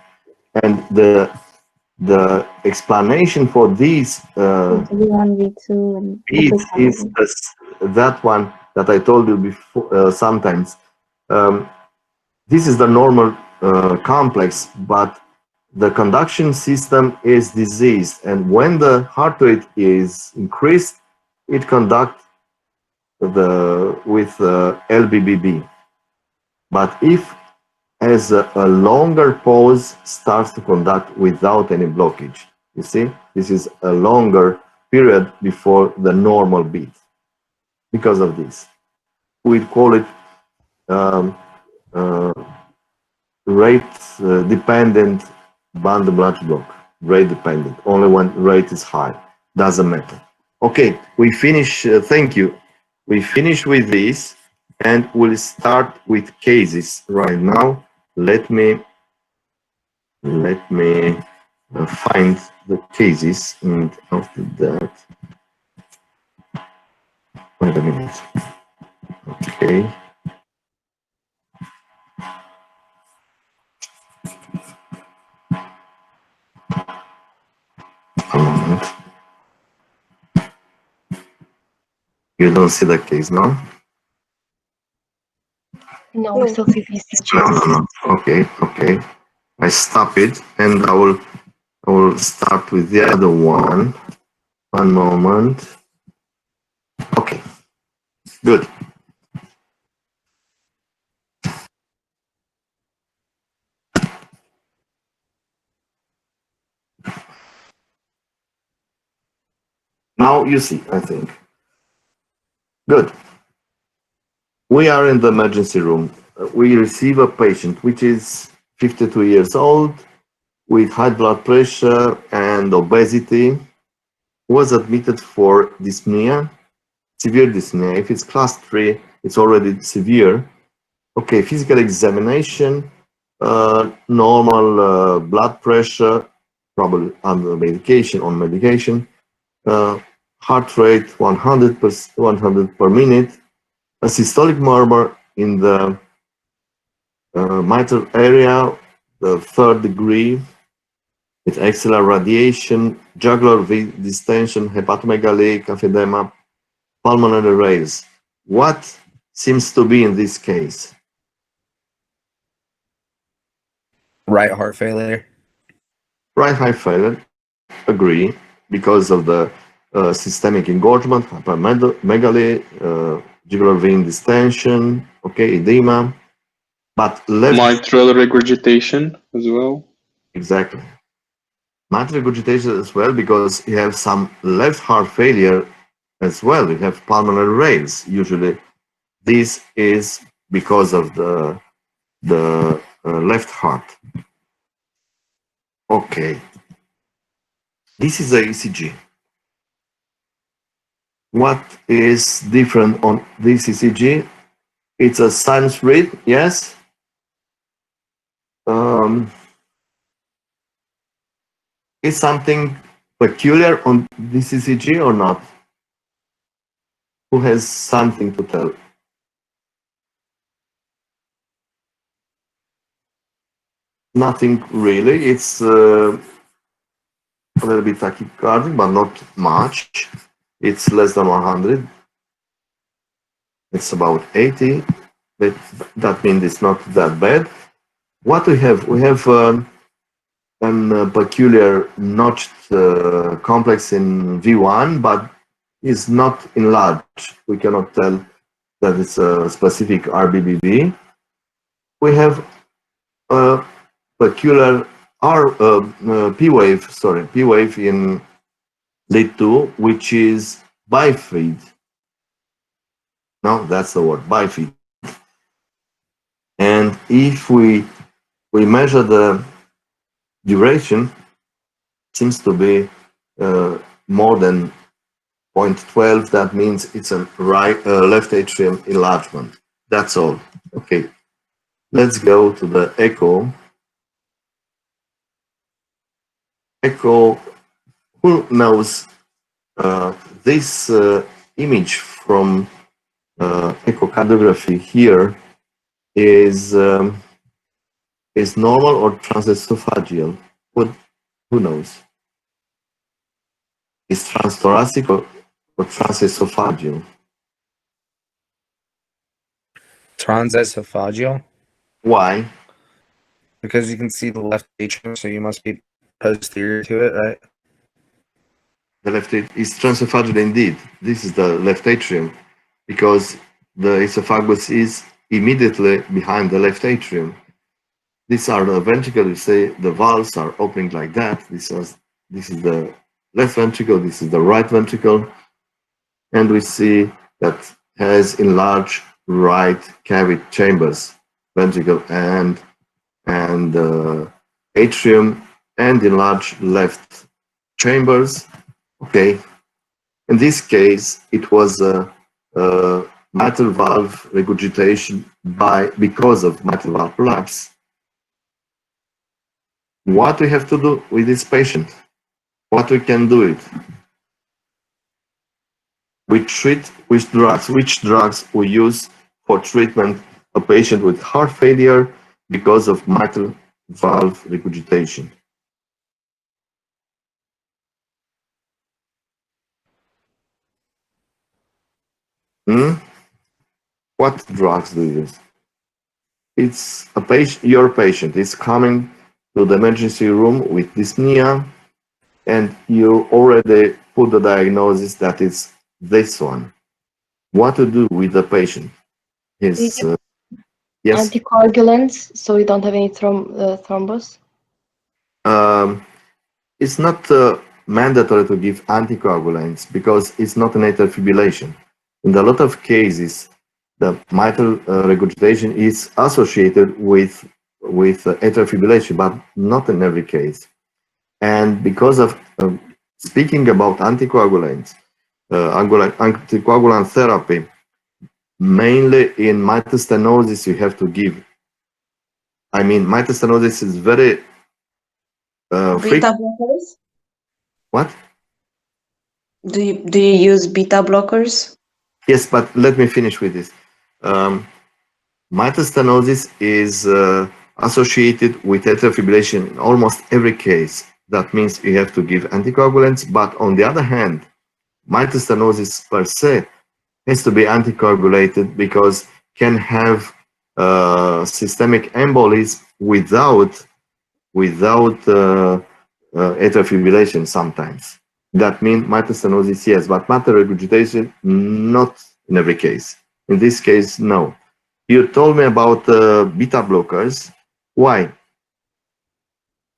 And the explanation for these V1, V2, and beats is that one that I told you before sometimes. This is the normal complex, but the conduction system is diseased, and when the heart rate is increased, it conducts with LBBB. But if as a longer pause starts to conduct without any blockage, you see, this is a longer period before the normal beat. Because of this, we call it rate dependent band branch block. Rate dependent, only when rate is high, doesn't matter. Okay, we finish, thank you. We finish with this and we'll start with cases right now. Let me find the cases, and after that, wait a minute. Okay. A moment. You don't see the case, no? No, we still see these No, no, no. Okay, okay. I stop it, and I will start with the other one. One moment. Okay, good. Now you see, I think. Good. We are in the emergency room. we receive a patient which is 52 years old with high blood pressure and obesity, was admitted for dyspnea, severe dyspnea. If it's class 3, it's already severe. Okay, physical examination, normal blood pressure, probably under medication, on medication, heart rate 100 per minute, a systolic murmur in the mitral area, the 3rd degree, with axillary radiation, jugular distension, hepatomegaly, lymphedema, pulmonary raise. What seems to be in this case? Right heart failure. Right heart failure, agree, because of the systemic engorgement, hypermegaly, jugular vein distension, okay, edema, but left. Mitral regurgitation as well. Exactly. Mitral regurgitation as well, because you have some left heart failure as well. You have pulmonary raise. Usually, this is because of the left heart. Okay. This is a ECG. What is different on this ECG? It's a sinus read, yes. Is something peculiar on this ECG or not? Who has something to tell? Nothing really. It's a little bit tachycardic, but not much. It's less than 100. It's about 80. But that means it's not that bad. What we have? We have a peculiar notched complex in V1, but is not enlarged. We cannot tell that it's a specific RBBV. We have a peculiar P wave in lead 2, which is bifid. No, that's the word, bifid. And if we measure the duration, seems to be more than 0.12. That means it's a left atrium enlargement. That's all. Okay. Let's go to the echo. Echo, who knows this image from echocardiography here is normal or transesophageal? Who knows? Is transthoracic or transesophageal? Transesophageal. Why? Because you can see the left atrium, so you must be posterior to it, right? The left atrium is transesophageal indeed. This is the left atrium because the esophagus is immediately behind the left atrium. These are the ventricles. You say the valves are opening like that. This is the left ventricle. This is the right ventricle, and we see that has enlarged right cavity chambers, ventricle and atrium, and enlarged left chambers. Okay. In this case, it was a mitral valve regurgitation because of mitral valve collapse. What we have to do with this patient? What we can do it? We treat with drugs. Which drugs we use for treatment a patient with heart failure because of mitral valve regurgitation? What drugs do you use? It's a patient. Your patient is coming to the emergency room with dyspnea, and you already put the diagnosis that it's this one. What to do with the patient? Yes. Anticoagulants, so we don't have any thrombus. It's not mandatory to give anticoagulants because it's not an atrial fibrillation. In a lot of cases, the mitral regurgitation is associated with atrial fibrillation, but not in every case. And because of speaking about anticoagulants, anticoagulant therapy, mainly in mitral stenosis, you have to give. I mean, mitral stenosis is very Beta blockers? What? Do you use beta blockers? Yes, but let me finish with this. Mitral stenosis is associated with atrial fibrillation in almost every case. That means you have to give anticoagulants, but on the other hand, mitral stenosis per se has to be anticoagulated because can have systemic embolies without atrial fibrillation sometimes. That means mitral stenosis, yes, but mitral regurgitation, not in every case. In this case, no. You told me about beta blockers. Why?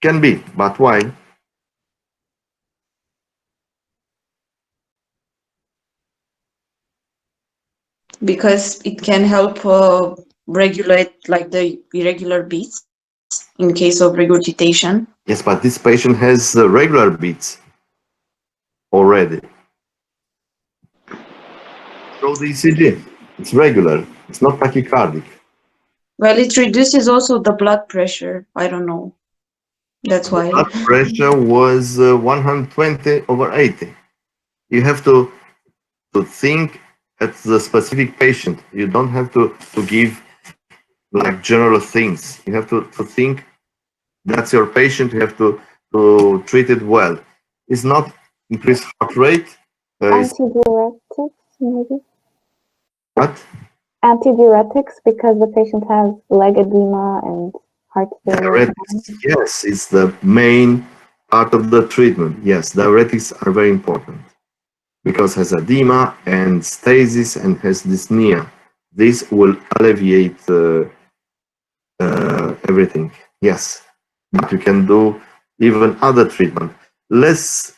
Can be, but why? Because it can help regulate like the irregular beats in case of regurgitation. Yes, but this patient has regular beats already. Show the ECG. It's regular. It's not tachycardic. Well, it reduces also the blood pressure. I don't know. That's The why. blood pressure was 120/80. You have to think at the specific patient. You don't have to give like general things. You have to think that's your patient. You have to treat it well. It's not increased heart rate. Antidiuretics, maybe? What? Antidiuretics, because the patient has leg edema and heart failure. Diuretics. Yes, it's the main part of the treatment. Yes, diuretics are very important because has edema and stasis and has dyspnea. This will alleviate everything. Yes, but you can do even other treatment. Less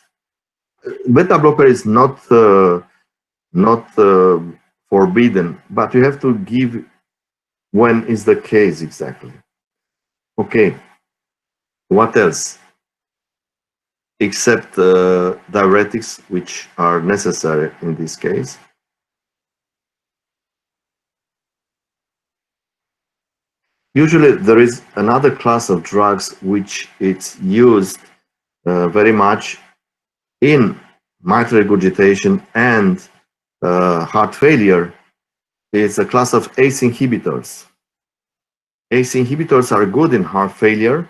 beta blocker is not forbidden, but you have to give when is the case exactly. Okay, what else? Except diuretics, which are necessary in this case. Usually there is another class of drugs which it's used very much in mitral regurgitation and heart failure. It's a class of ACE inhibitors. ACE inhibitors are good in heart failure,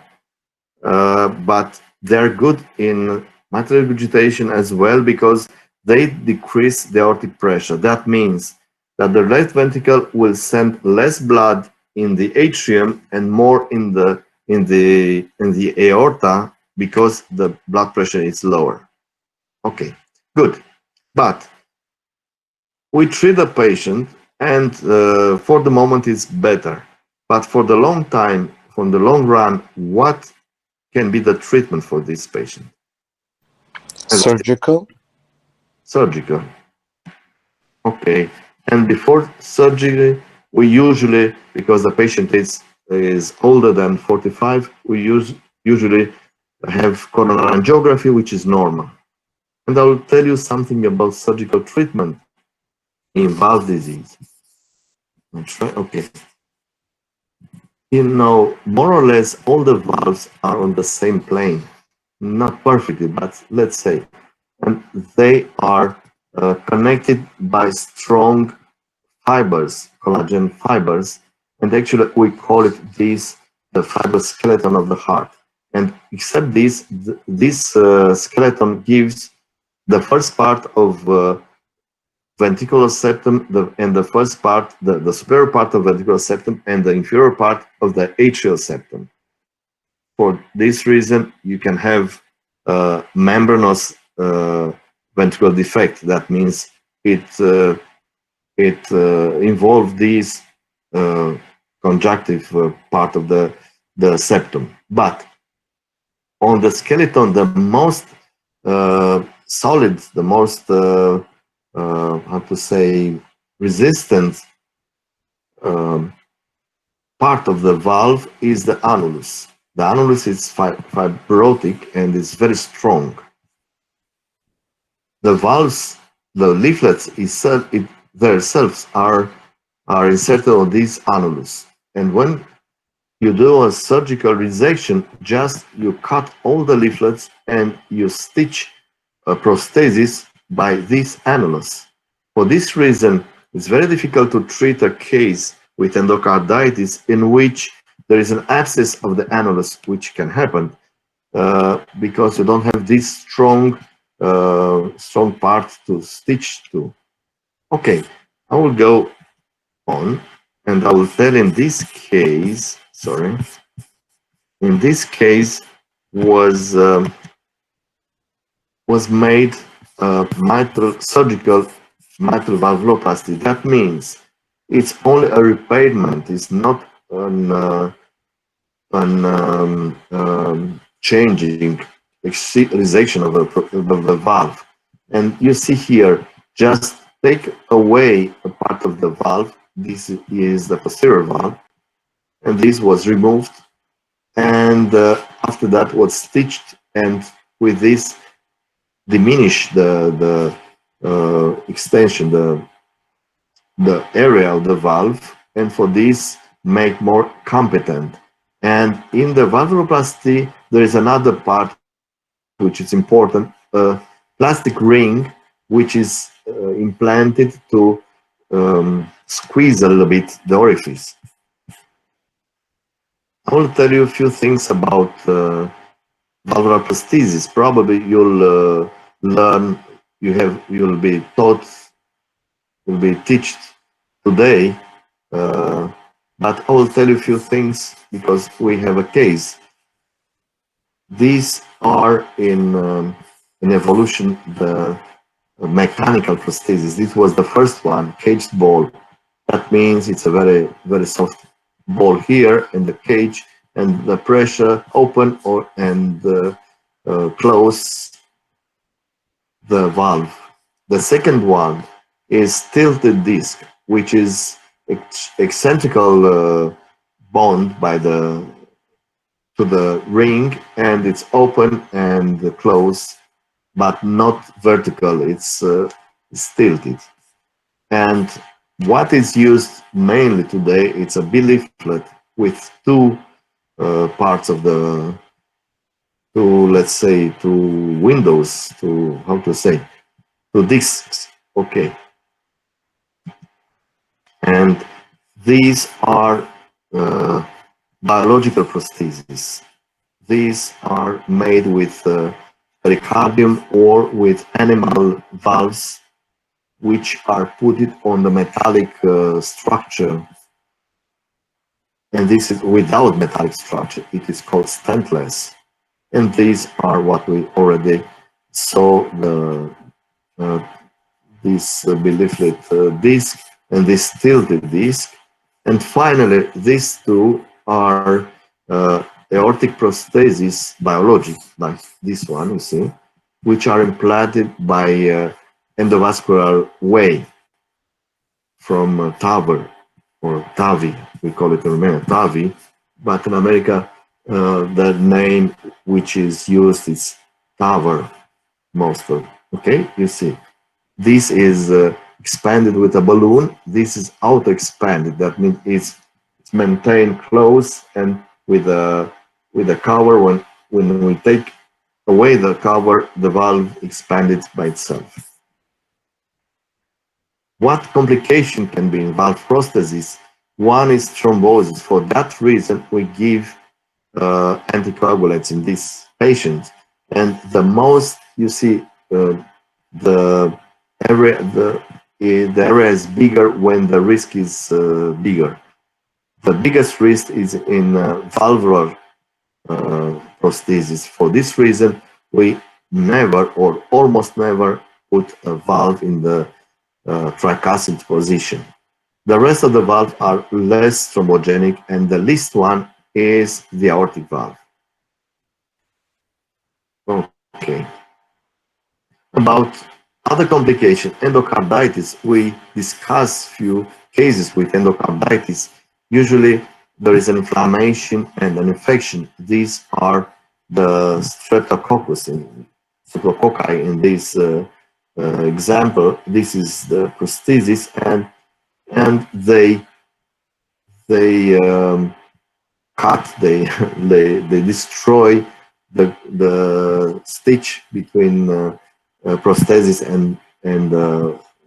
but they're good in mitral regurgitation as well because they decrease the aortic pressure. That means that the left ventricle will send less blood in the atrium and more in the aorta because the blood pressure is lower. Okay, good. But we treat the patient, and for the moment it's better. But for the long time, from the long run, what can be the treatment for this patient? Surgical. Surgical. Okay. And before surgery, we usually, because the patient is older than 45, we usually have coronary angiography, which is normal. And I will tell you something about surgical treatment in valve disease. Okay. You know, more or less all the valves are on the same plane. Not perfectly, but let's say. And they are connected by strong fibers, collagen fibers, and actually we call it the fiber skeleton of the heart. And except this, this skeleton gives the first part of ventricular septum and the first part, the superior part of ventricular septum and the inferior part of the atrial septum. For this reason, you can have membranous ventricular defect. That means it involves this conjunctive part of the septum. But on the skeleton, the most solid, the most how to say resistant part of the valve is the annulus. The annulus is fibrotic and is very strong. The valves, the leaflets themselves are inserted on this annulus. And when you do a surgical resection, just you cut all the leaflets and you stitch a prosthesis by this annulus. For this reason, it's very difficult to treat a case with endocarditis in which there is an abscess of the annulus, which can happen because you don't have this strong part to stitch to. Okay, I will go on and I will tell in this case, sorry, in this case was made surgical mitral valvuloplasty. That means it's only a repairment. It's not an changing excision of the valve. And you see here, just take away a part of the valve. This is the posterior valve, and this was removed. And after that was stitched, and with this diminish the extension, the area of the valve, and for this make more competent. And in the valvuloplasty, there is another part which is important, a plastic ring which is implanted to squeeze a little bit the orifice. I will tell you a few things about valvular prosthesis. Probably you'll learn, you'll be taught, you'll be taught today, but I will tell you a few things because we have a case. These are in evolution the mechanical prosthesis. This was the first one, caged ball. That means it's a very, very soft ball here in the cage, and the pressure open and close the valve. The second one is tilted disc, which is eccentrical bond to the ring, and it's open and closed, but not vertical. It's tilted. And what is used mainly today, it's a B-leaflet with two parts of the, let's say, two windows, how to say, two discs. Okay. And these are biological prostheses. These are made with pericardium or with animal valves, which are put on the metallic structure. And this is without metallic structure. It is called stentless. And these are what we already saw, this B-leaflet disc and this tilted disc. And finally, these two are aortic prosthesis biologic, like this one, you see, which are implanted by endovascular way from TAVR or TAVI. We call it in Romania TAVI, but in America, the name which is used is TAVR, mostly. Okay, you see. This is expanded with a balloon. This is auto-expanded. That means it's maintained close and with a cover. When we take away the cover, the valve expanded by itself. What complication can be in valve prosthesis? One is thrombosis. For that reason, we give anticoagulants in this patient. And the most, you see, the area is bigger when the risk is bigger. The biggest risk is in valvular prosthesis. For this reason, we never or almost never put a valve in the tricuspid position. The rest of the valves are less thrombogenic, and the least one is the aortic valve. Okay. About other complications, endocarditis, we discussed few cases with endocarditis, usually there is an inflammation and an infection. These are the streptococcus and streptococci in this example. This is the prosthesis, and they cut, they destroy the stitch between prosthesis and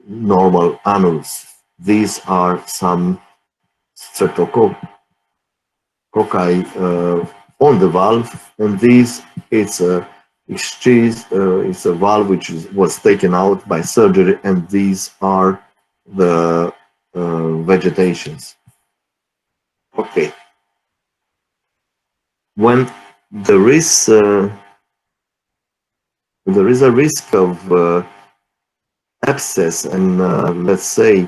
normal annulus. These are some streptococci on the valve, and this it's a exchange, it's a valve which was taken out by surgery, and these are the vegetations. Okay. When there is a risk of abscess and let's say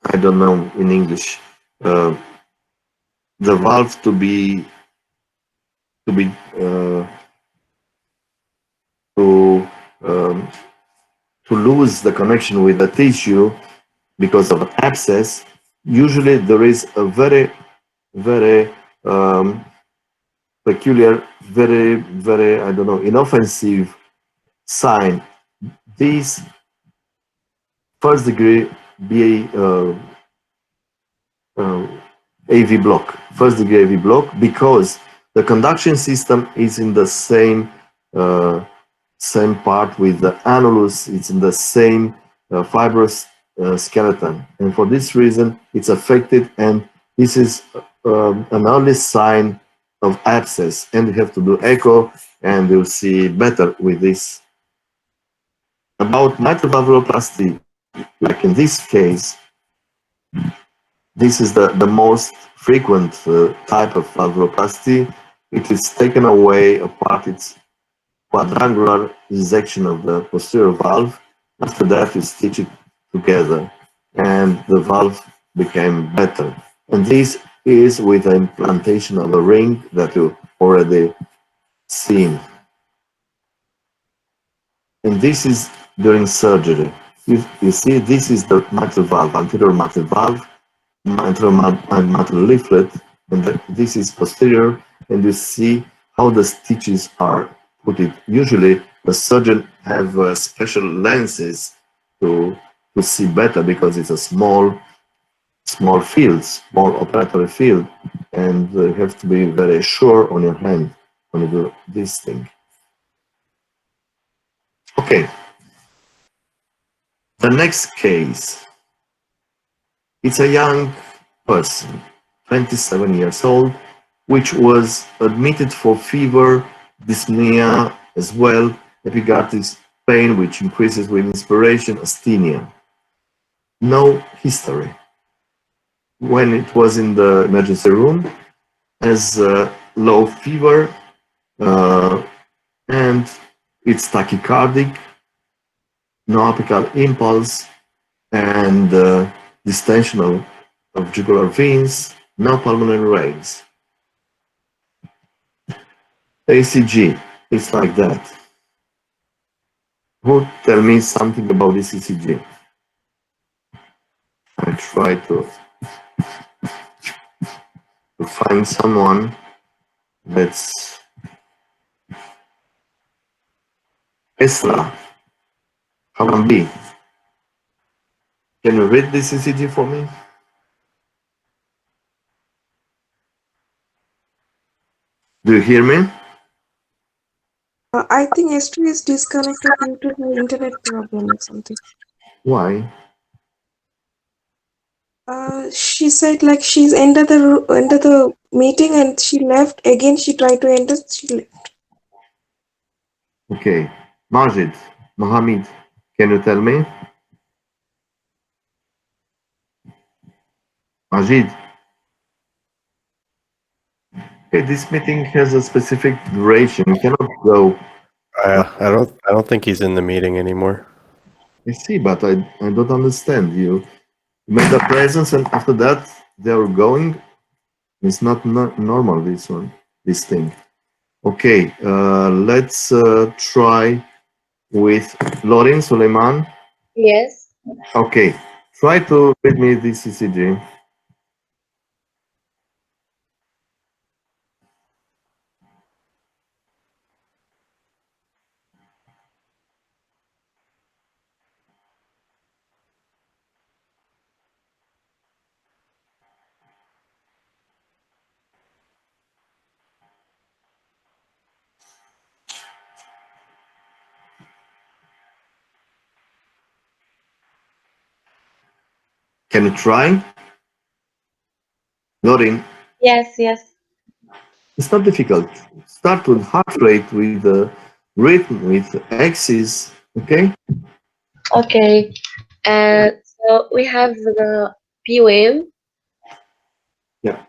I don't know in English, the valve to be uh, to um, to lose the connection with the tissue because of abscess. Usually there is a very peculiar, very I don't know, inoffensive sign. These first degree BA AV block, first degree AV block, because the conduction system is in the same part with the annulus. It's in the same fibrous skeleton, and for this reason it's affected, and this is an early sign of abscess, and you have to do echo and you'll see better with this. About mitral valvuloplasty, like in this case, this is the most frequent type of valvuloplasty. It is taken away a part, it's quadrangular dissection of the posterior valve. After that, you stitch it together, and the valve became better. And this is with the implantation of a ring that you already seen. And this is during surgery. You see, this is the mitral valve, anterior mitral valve, mitral leaflet, and this is posterior, and you see how the stitches are put it. Usually the surgeon have special lenses to see better, because it's a small field, small operatory field, and you have to be very sure on your hand when you do this thing. Okay, the next case, it's a young person, 27 years old, which was admitted for fever, dyspnea as well, epiglottis pain, which increases with inspiration, asthenia. No history. When it was in the emergency room, has low fever, and it's tachycardic, no apical impulse, and distension of jugular veins, no pulmonary raise. ECG, it's like that. Who tell me something about this ECG? I try to find someone that's Esra, Harambi. Can you read this ECG for me? Do you hear me? I think Esther is disconnected due to her internet problem or something. Why? She said like she's entered the meeting and she left. Again, she tried to enter. She left. Okay. Majid, Mohammed, can you tell me? Majid. Okay, this meeting has a specific duration. We cannot go. I don't think he's in the meeting anymore. I see, but I don't understand. You made a presence, and after that they are going. It's not normal, this thing. Okay, let's try with Lorin Suleiman. Yes. Okay, try to read me this ECG. Can you try? Lorin, Yes, yes. it's not difficult. Start with heart rate, with the rhythm, with axis, okay? Okay. So we have the P wave. Yeah.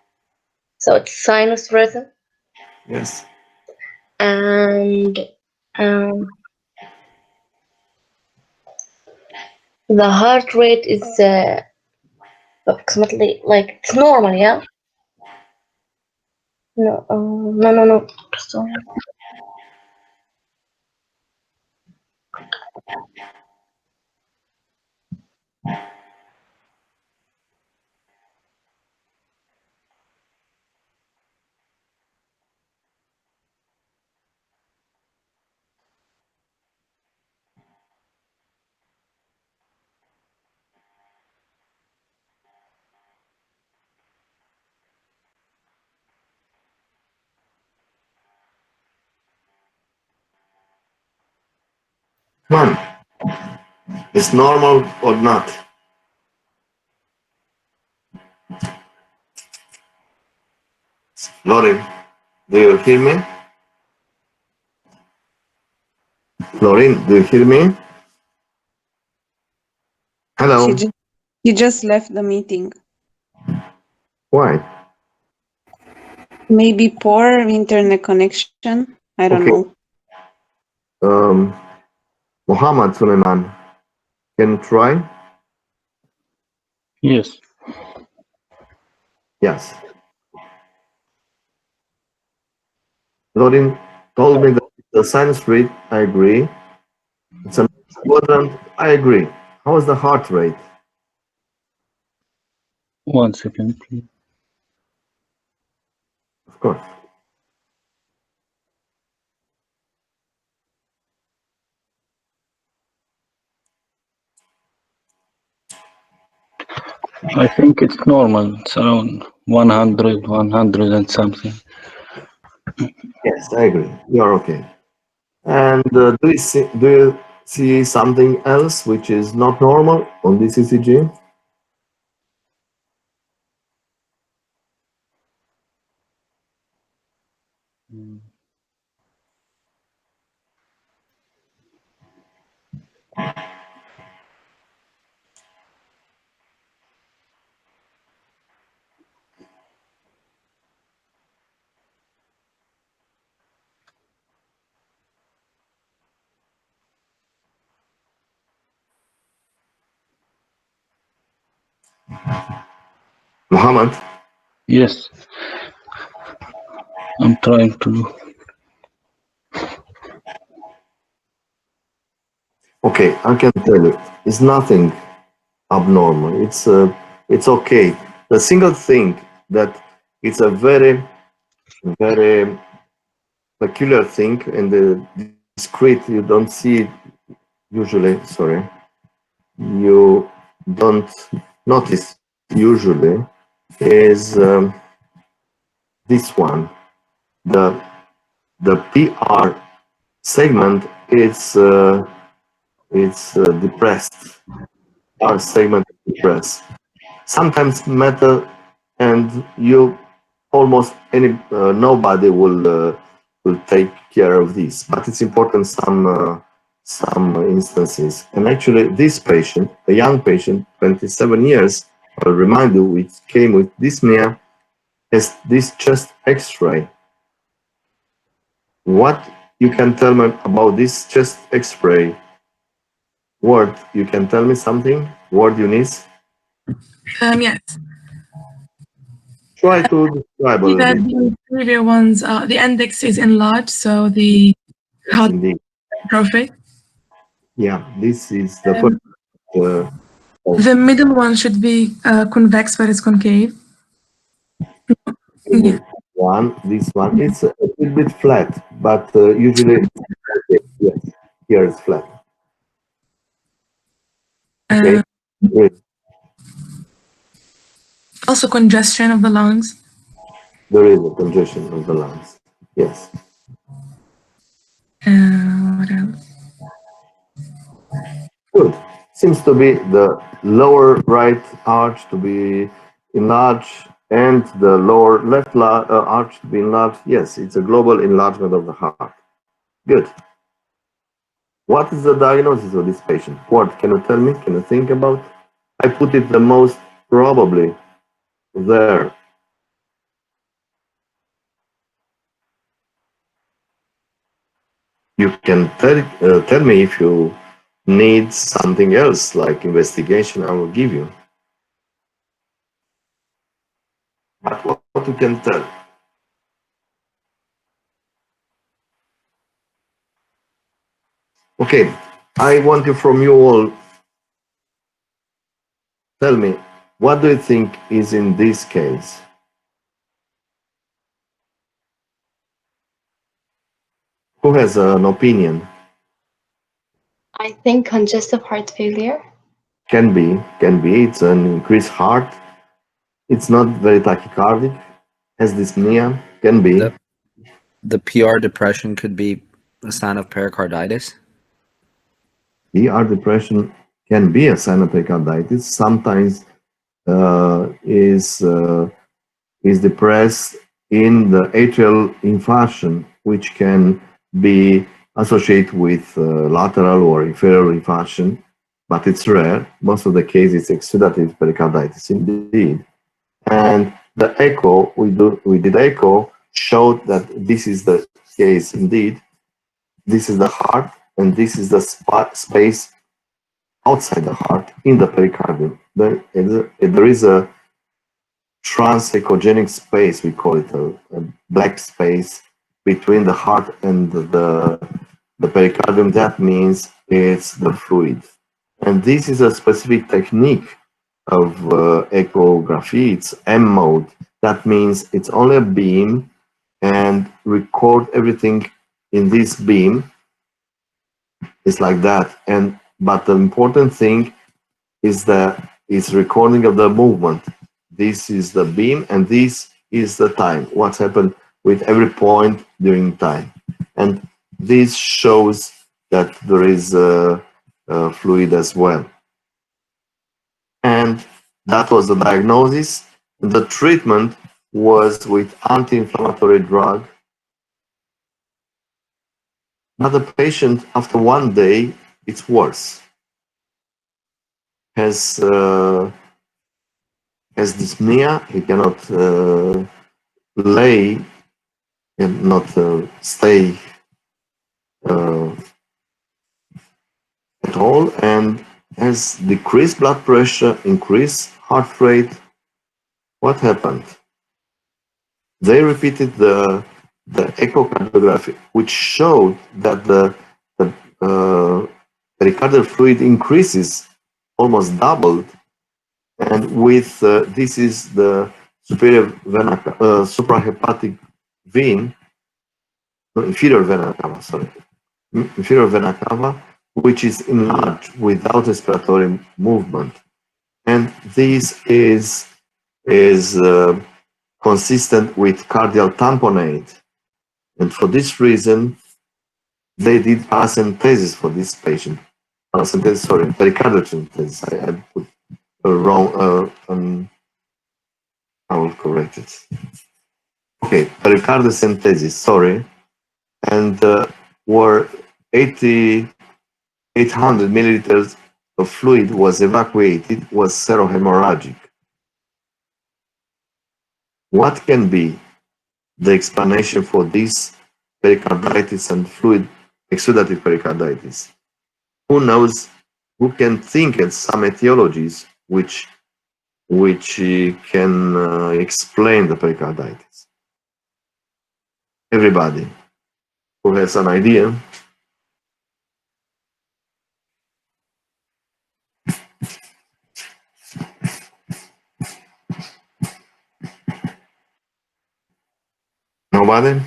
So it's sinus rhythm. Yes. And um, the heart rate is approximately like it's normal, yeah? No, no. So, Come on. It's normal or not? Lorin, do you hear me? Lorin, do you hear me? Hello. He just left the meeting. Why? Maybe poor internet connection. I don't Okay. know. Muhammad Suleiman, can you try? Yes. Yes. Lorin told me that the sinus rate, I agree. It's a quadrant, I agree. How is the heart rate? 1 second, please. Of course. I think it's normal. It's around 100, 100 and something. Yes, I agree. You are okay. And do you see something else which is not normal on this ECG? Muhammad? Yes. I'm trying to look. Okay, I can tell you, it's nothing abnormal. It's okay. The single thing that it's a very, very peculiar thing and the discrete, you don't see it usually, sorry, you don't notice usually is this one. The PR segment is depressed. Our segment is depressed. Sometimes matter, and you almost nobody will take care of this. But it's important some instances. And actually, this patient, a young patient, 27 years, I'll remind you, which came with dyspnea, has this chest X-ray. What you can tell me about this chest X-ray? Word, you can tell me something? Word, Eunice? Yes. Try to describe a See little that bit. the previous ones, the index is enlarged, so the Yes, indeed. profit. Yeah, this is the first. The middle one should be convex, but it's concave. Yeah. This one, it's a little bit flat, but usually, yes, here it's flat. Okay, great. Also congestion of the lungs. There is a congestion of the lungs. Yes. What else? Good. Seems to be the lower right arch to be enlarged and the lower left arch to be enlarged. Yes, it's a global enlargement of the heart. Good. What is the diagnosis of this patient? What can you tell me? Can you think about? I put it the most probably there. You can tell me if you need something else like investigation, I will give you. But what you can tell? Okay, I want you from you all, tell me, what do you think is in this case? Who has an opinion? I think congestive heart failure. Can be. It's an increased heart. It's not very tachycardic. Has dyspnea. Can be. The PR depression could be a sign of pericarditis. PR depression can be a sign of pericarditis. Sometimes is depressed in the atrial infarction, which can be associated with lateral or inferior infarction, but it's rare. Most of the cases, exudative pericarditis indeed. And the echo we did echo showed that this is the case indeed. This is the heart, and this is the space outside the heart in the pericardium. There is a transechogenic space, we call it a black space between the heart and the pericardium. That means it's the fluid. And this is a specific technique of echography. It's M mode. That means it's only a beam and record everything in this beam. It's like that. But the important thing is recording of the movement. This is the beam and this is the time. What's happened with every point during time. And this shows that there is a fluid as well. And that was the diagnosis. The treatment was with anti-inflammatory drug. But the patient, after one day, it's worse. Has dyspnea. He cannot lay and not stay at all, and has decreased blood pressure, increased heart rate. What happened? They repeated the echocardiography, which showed that the pericardial fluid increases, almost doubled, and with this is the superior vena, suprahepatic vein, no, inferior vena cava, sorry, inferior vena cava, which is enlarged without respiratory movement, and this is consistent with cardiac tamponade, and for this reason, they did paracentesis for this patient. Paracentesis, sorry, pericardocentesis. I put wrong. I will correct it. Okay, pericardocentesis. Sorry, and were 800 milliliters of fluid was evacuated, was serohemorrhagic. What can be the explanation for this pericarditis and fluid exudative pericarditis? Who knows? Who can think at some etiologies which can explain the pericarditis? Everybody who has an idea. Nobody?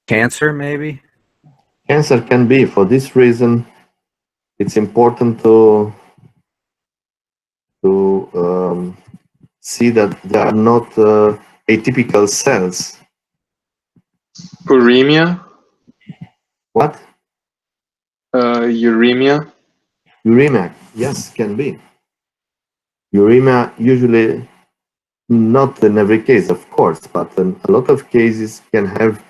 Cancer, maybe? Cancer can be. For this reason, it's important to see that there are not atypical cells. Uremia? What? Uremia? Uremia, yes, can be. Uremia usually not in every case, of course, but in a lot of cases can have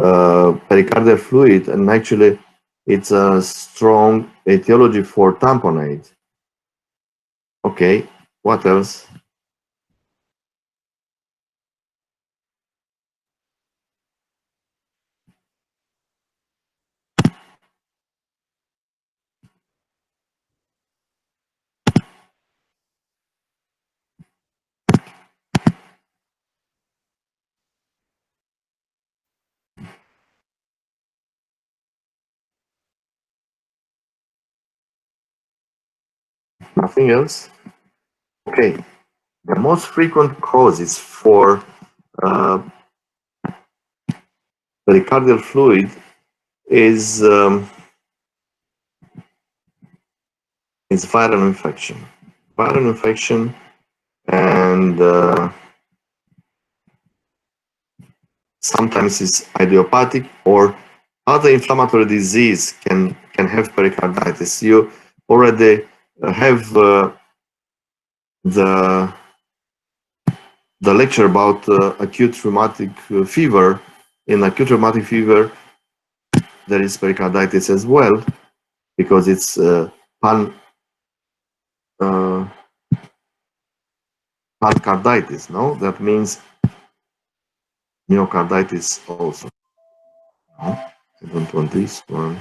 pericardial fluid, and actually it's a strong etiology for tamponade. Okay, what else? Nothing else? Okay, the most frequent causes for pericardial fluid is viral infection. Viral infection and sometimes it's idiopathic or other inflammatory disease can have pericarditis. You already have the lecture about acute rheumatic fever. In acute rheumatic fever, there is pericarditis as well because it's pancarditis. No, that means myocarditis also. No? I don't want this one.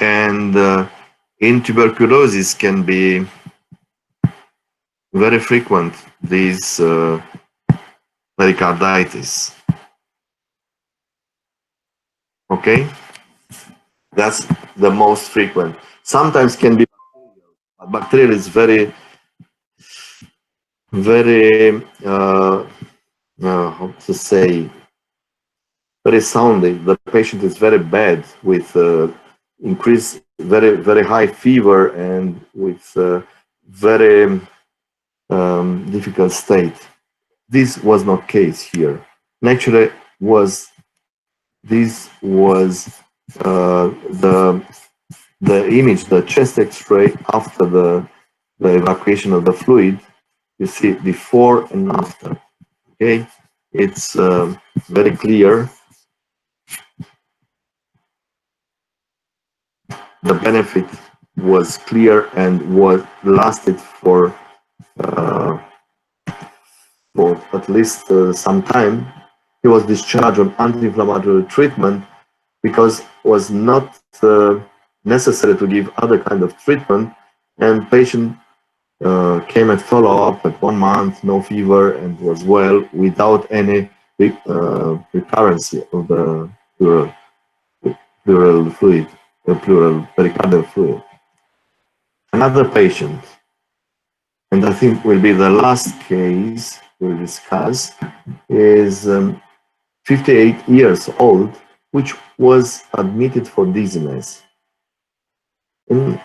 And in tuberculosis can be very frequent, these pericarditis. Okay, that's the most frequent. Sometimes can be bacterial is very how to say, very sounding. The patient is very bad with increased very high fever and with very difficult state. This was not case here. Naturally, this was the image, the chest X-ray after the evacuation of the fluid. You see before and after. Okay, it's very clear. The benefit was clear and was lasted for at least some time. He was discharged on anti-inflammatory treatment because it was not necessary to give other kind of treatment, and patient came at follow-up at 1 month, no fever, and was well without any recurrence of the pleural fluid, the pleural pericardial fluid. Another patient, and I think will be the last case we'll discuss, is 58 years old, which was admitted for dizziness. And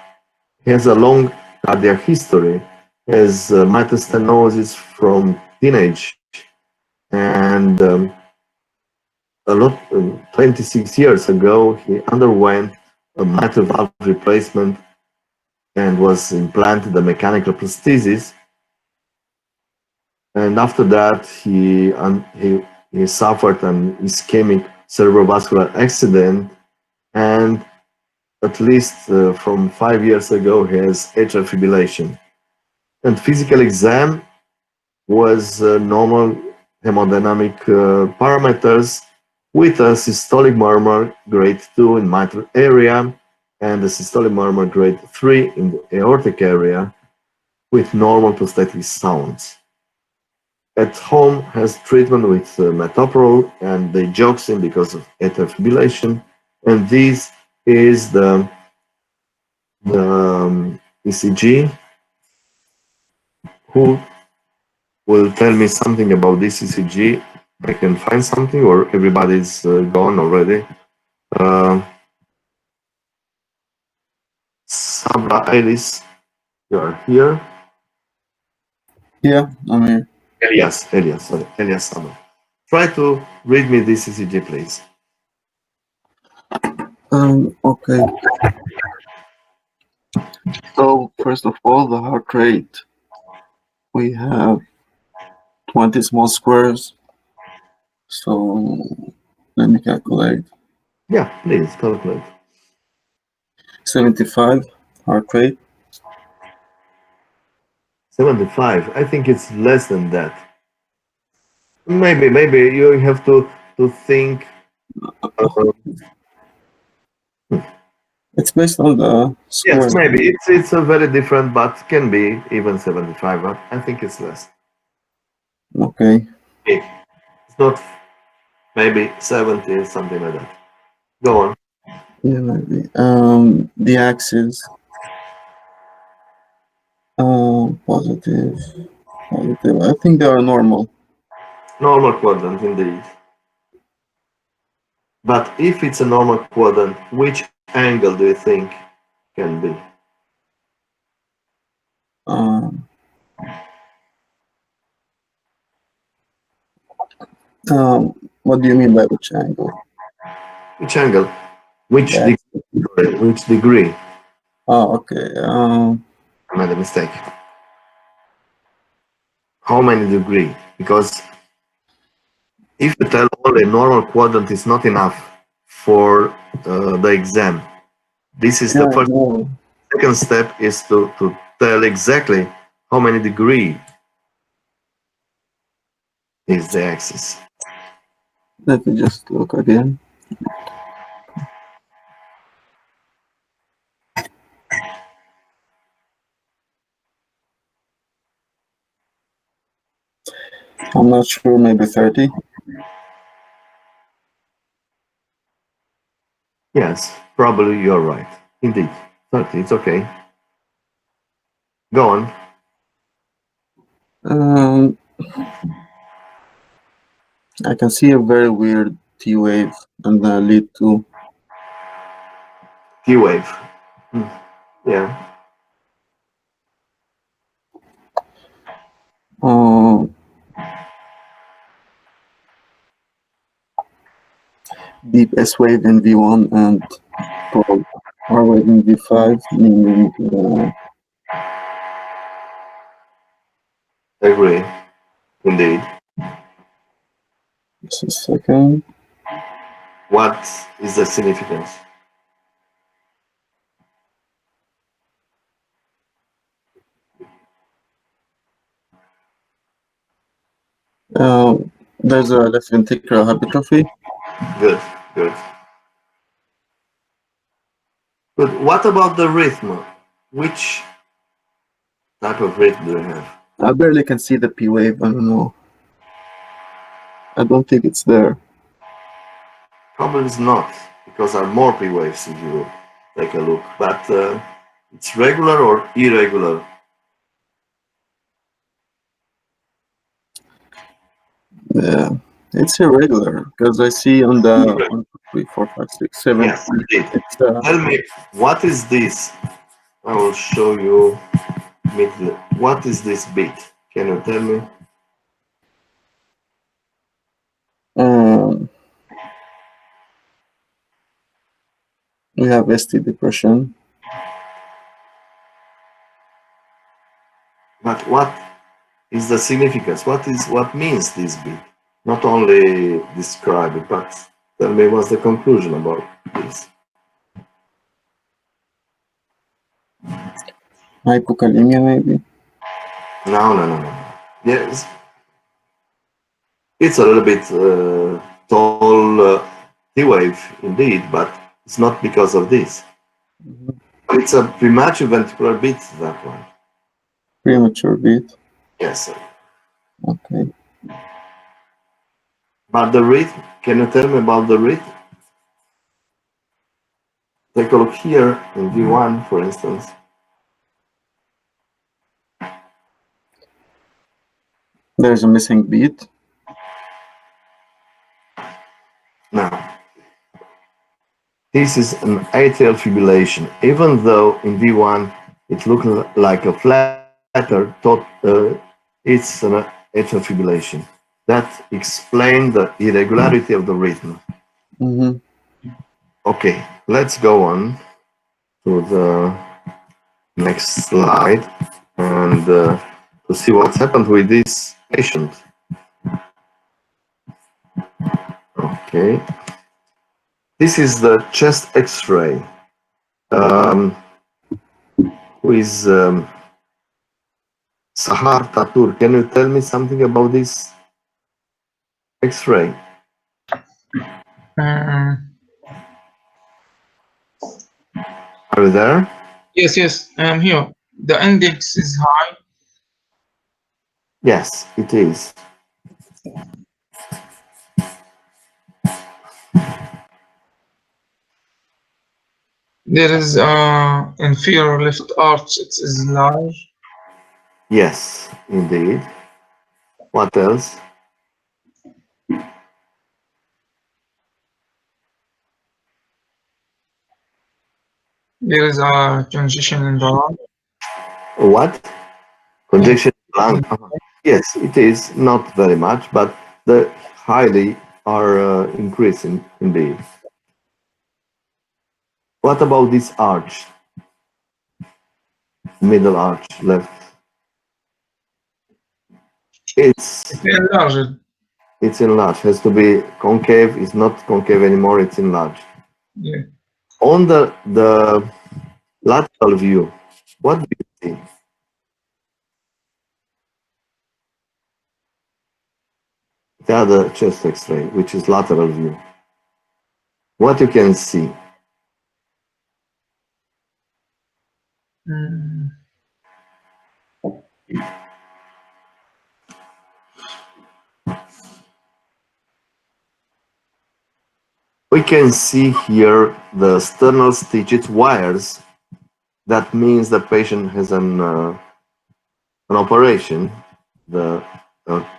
he has a long cardiac history, has mitral stenosis from teenage, and 26 years ago, he underwent a mitral valve replacement and was implanted a mechanical prosthesis. And after that, he suffered an ischemic cerebrovascular accident, and at least from 5 years ago, he has atrial fibrillation. And physical exam was normal hemodynamic parameters with a systolic murmur grade 2 in mitral area and a systolic murmur grade 3 in the aortic area with normal prosthetic sounds. At home has treatment with metoprolol and digoxin because of atrial fibrillation, and this is the ECG who will tell me something about this ECG. I can find something, or everybody's gone already. Sabra Ellis, you are here. Yeah, I'm here. Elias, sorry, Elias Sabra. Try to read me this ECG, please. Okay. So first of all, the heart rate, we have 20 small squares. So let me calculate. Yeah, please calculate. 75 heart rate. 75. I think it's less than that. Maybe you have to think. It's based on the square. Yes, maybe it's a very different, but can be even 75. But I think it's less. Okay. It's not maybe 70, something like that. Go on. Yeah, maybe. The axis. Positive. Positive. I think they are normal. Normal quadrant, indeed. But if it's a normal quadrant, which angle do you think can be? What do you mean by which angle? Which angle? Which degree? Which degree? Oh, okay. I made a mistake. How many degree? Because if you tell only normal quadrant is not enough for the exam, this is the first. Second step is to tell exactly how many degree is the axis. Let me just look again. I'm not sure, maybe 30. Yes, probably you're right. Indeed, 30, it's okay. Go on. I can see a very weird T wave and the lead to T wave. Yeah. deep S wave in V1 and probe R wave in V5, meaning Agree. Indeed. just a second. What is the significance? There's a left ventricular hypertrophy. Good, good. Good. What about the rhythm? Which type of rhythm do you have? I barely can see the P wave. I don't know. I don't think it's there. Probably it's not, because there are more P waves if you take a look. But it's regular or irregular? Yeah, it's irregular because I see on the 1, 2, 3, 4, 5, 6, 7. Yes, indeed. It's, Tell me, what is this? I will show you. What is this beat? Can you tell me? We have ST depression. But what is the significance? What means this beat? Not only describe it, but tell me what's the conclusion about this. Hypokalemia, maybe? No. Yes, it's a little bit tall T wave indeed, but it's not because of this. It's a premature ventricular beat, that one. Premature beat. Yes, sir. Okay. But the rhythm, can you tell me about the rhythm? Take a look here in V1, for instance. There's a missing beat. Now, this is an atrial fibrillation. Even though in V1 it looks like a flatter, it's an atrial fibrillation. That explains the irregularity of the rhythm. Mm-hmm. Okay, let's go on to the next slide and to see what's happened with this patient. Okay, this is the chest X-ray with Sahar Tatur. Can you tell me something about this X-ray? Are you there? Yes, yes, I am here. The index is high. Yes, it is. There is inferior left arch. It is large. Yes, indeed. What else? There is a congestion in the lung. What? Congestion lung? Yes, it is not very much, but the highly are increasing indeed. What about this arch? Middle arch left. It's enlarged. It's enlarged. Has to be concave. It's not concave anymore. It's enlarged. Yeah. On the lateral view, what do you see? The other chest X-ray, which is lateral view. What you can see? We can see here the sternal stitched wires. That means the patient has an operation, the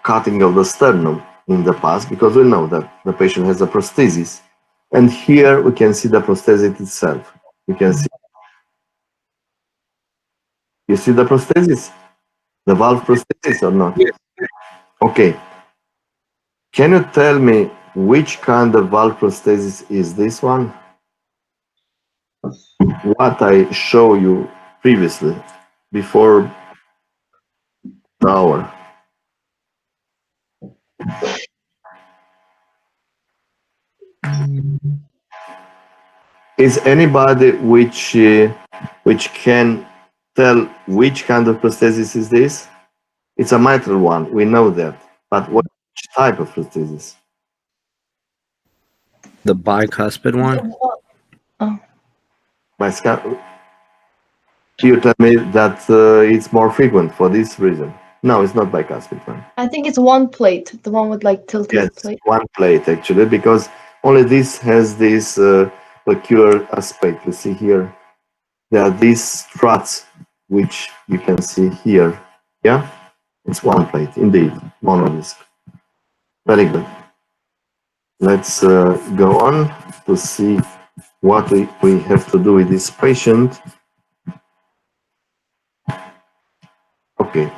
cutting of the sternum in the past, because we know that the patient has a prosthesis. And here we can see the prosthesis itself. You can see. You see the prosthesis? The valve prosthesis or not? Yes. Okay. Can you tell me which kind of valve prosthesis is this one? What I show you previously, before the hour. Is anybody which can tell which kind of prosthesis is this? It's a mitral one, we know that. But what type of prosthesis? The bicuspid one? You tell me that it's more frequent for this reason. No, it's not bicuspid one. I think it's one plate, the one with like tilted Yes, plate. one plate actually, because only this has this peculiar aspect. You see here, there are these struts which you can see here. Yeah, it's one plate indeed, monodisc. Very good. Let's go on to see what we have to do with this patient. Okay.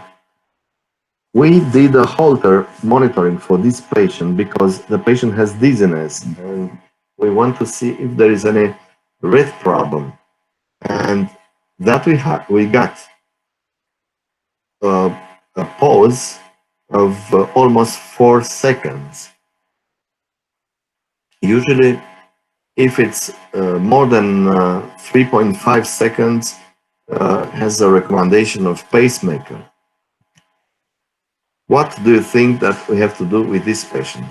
We did a Holter monitoring for this patient because the patient has dizziness and we want to see if there is any rhythm problem. And that we got a pause of almost 4 seconds. Usually, if it's more than 3.5 seconds, has a recommendation of pacemaker. What do you think that we have to do with this patient?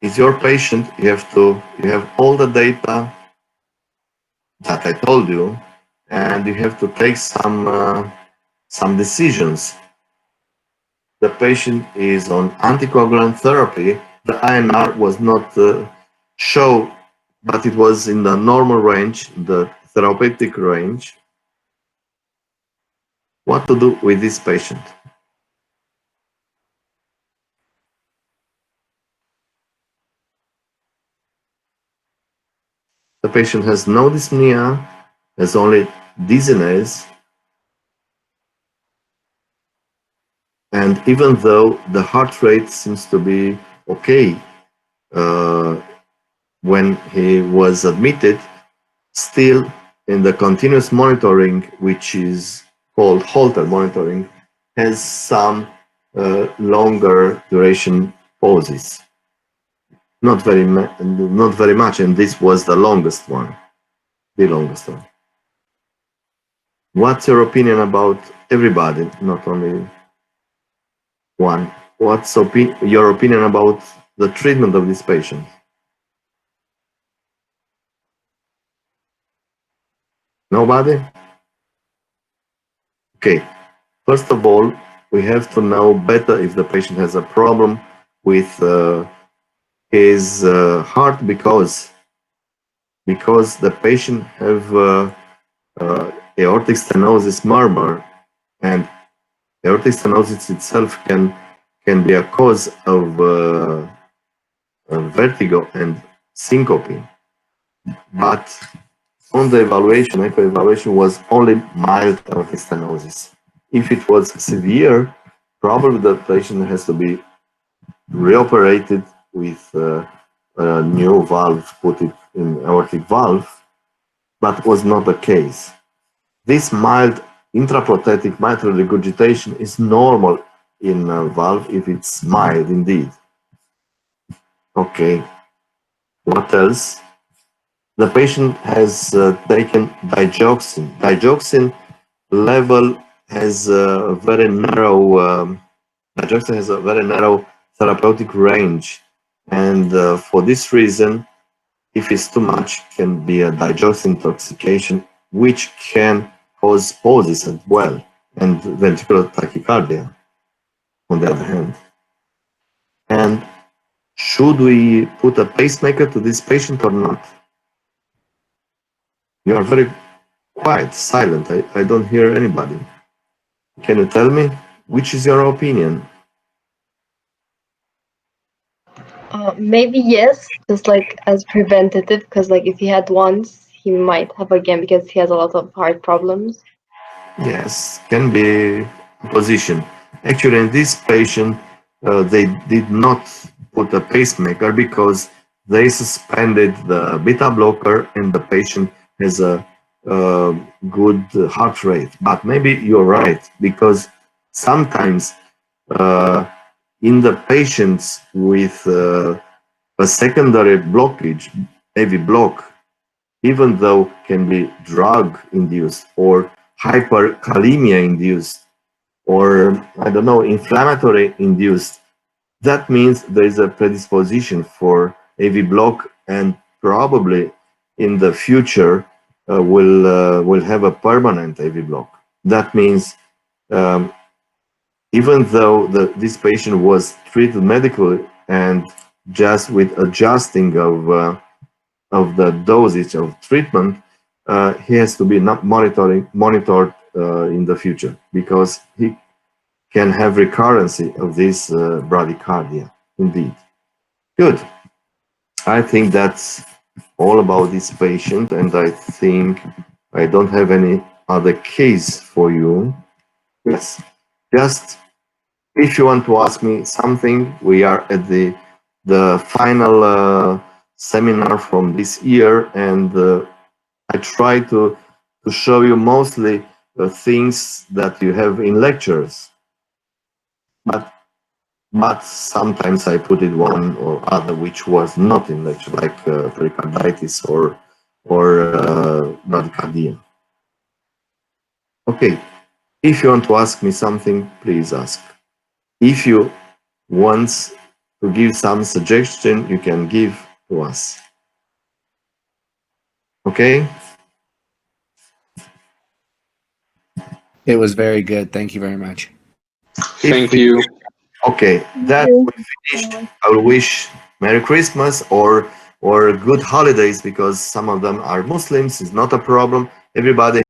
Is your patient, you have all the data that I told you, and you have to take some decisions. The patient is on anticoagulant therapy. The INR was not shown, but it was in the normal range, the therapeutic range, what to do with this patient? The patient has no dyspnea, has only dizziness, and even though the heart rate seems to be okay when he was admitted, still in the continuous monitoring, which is called Holter monitoring, has some longer duration pauses. Not very much, and this was the longest one, the longest one. What's your opinion about everybody, not only one? What's your opinion about the treatment of this patient? Nobody? Okay. First of all, we have to know better if the patient has a problem with his heart because the patient have aortic stenosis murmur, and aortic stenosis itself can be a cause of vertigo and syncope. But on the evaluation, echo evaluation was only mild aortic stenosis. If it was severe, probably the patient has to be reoperated with a new valve, put it in aortic valve, but was not the case. This mild intraprothetic mitral regurgitation is normal in a valve if it's mild indeed. Okay, what else? The patient has taken digoxin. Digoxin level has a very narrow, digoxin has a very narrow therapeutic range. And for this reason, if it's too much, can be a digoxin intoxication, which can cause pauses as well, and ventricular tachycardia, on the other hand. And should we put a pacemaker to this patient or not? You are very quiet, silent. I don't hear anybody. Can you tell me which is your opinion? Maybe yes, just like as preventative, because like if he had once, he might have again because he has a lot of heart problems. Yes, can be position. Actually, in this patient, they did not put a pacemaker because they suspended the beta blocker and the patient has a good heart rate. But maybe you're right, because sometimes in the patients with a secondary blockage, AV block, even though can be drug induced or hyperkalemia induced or I don't know, inflammatory induced, that means there is a predisposition for AV block, and probably in the future will have a permanent AV block. That means even though this patient was treated medically and just with adjusting of the dosage of treatment, he has to be monitored in the future because he can have recurrency of this bradycardia. Indeed. Good. I think that's all about this patient, and I think I don't have any other case for you. Yes. Just if you want to ask me something, we are at the final seminar from this year, and I try to show you mostly things that you have in lectures, but sometimes I put it one or other which was not in lecture, like pericarditis or bradycardia. Okay, if you want to ask me something, please ask. If you want to give some suggestion, you can give to us. Okay? It was very good. Thank you very much. Thank you. Okay, that we finished. I will wish Merry Christmas, or or good holidays, because some of them are Muslims, is not a problem. Everybody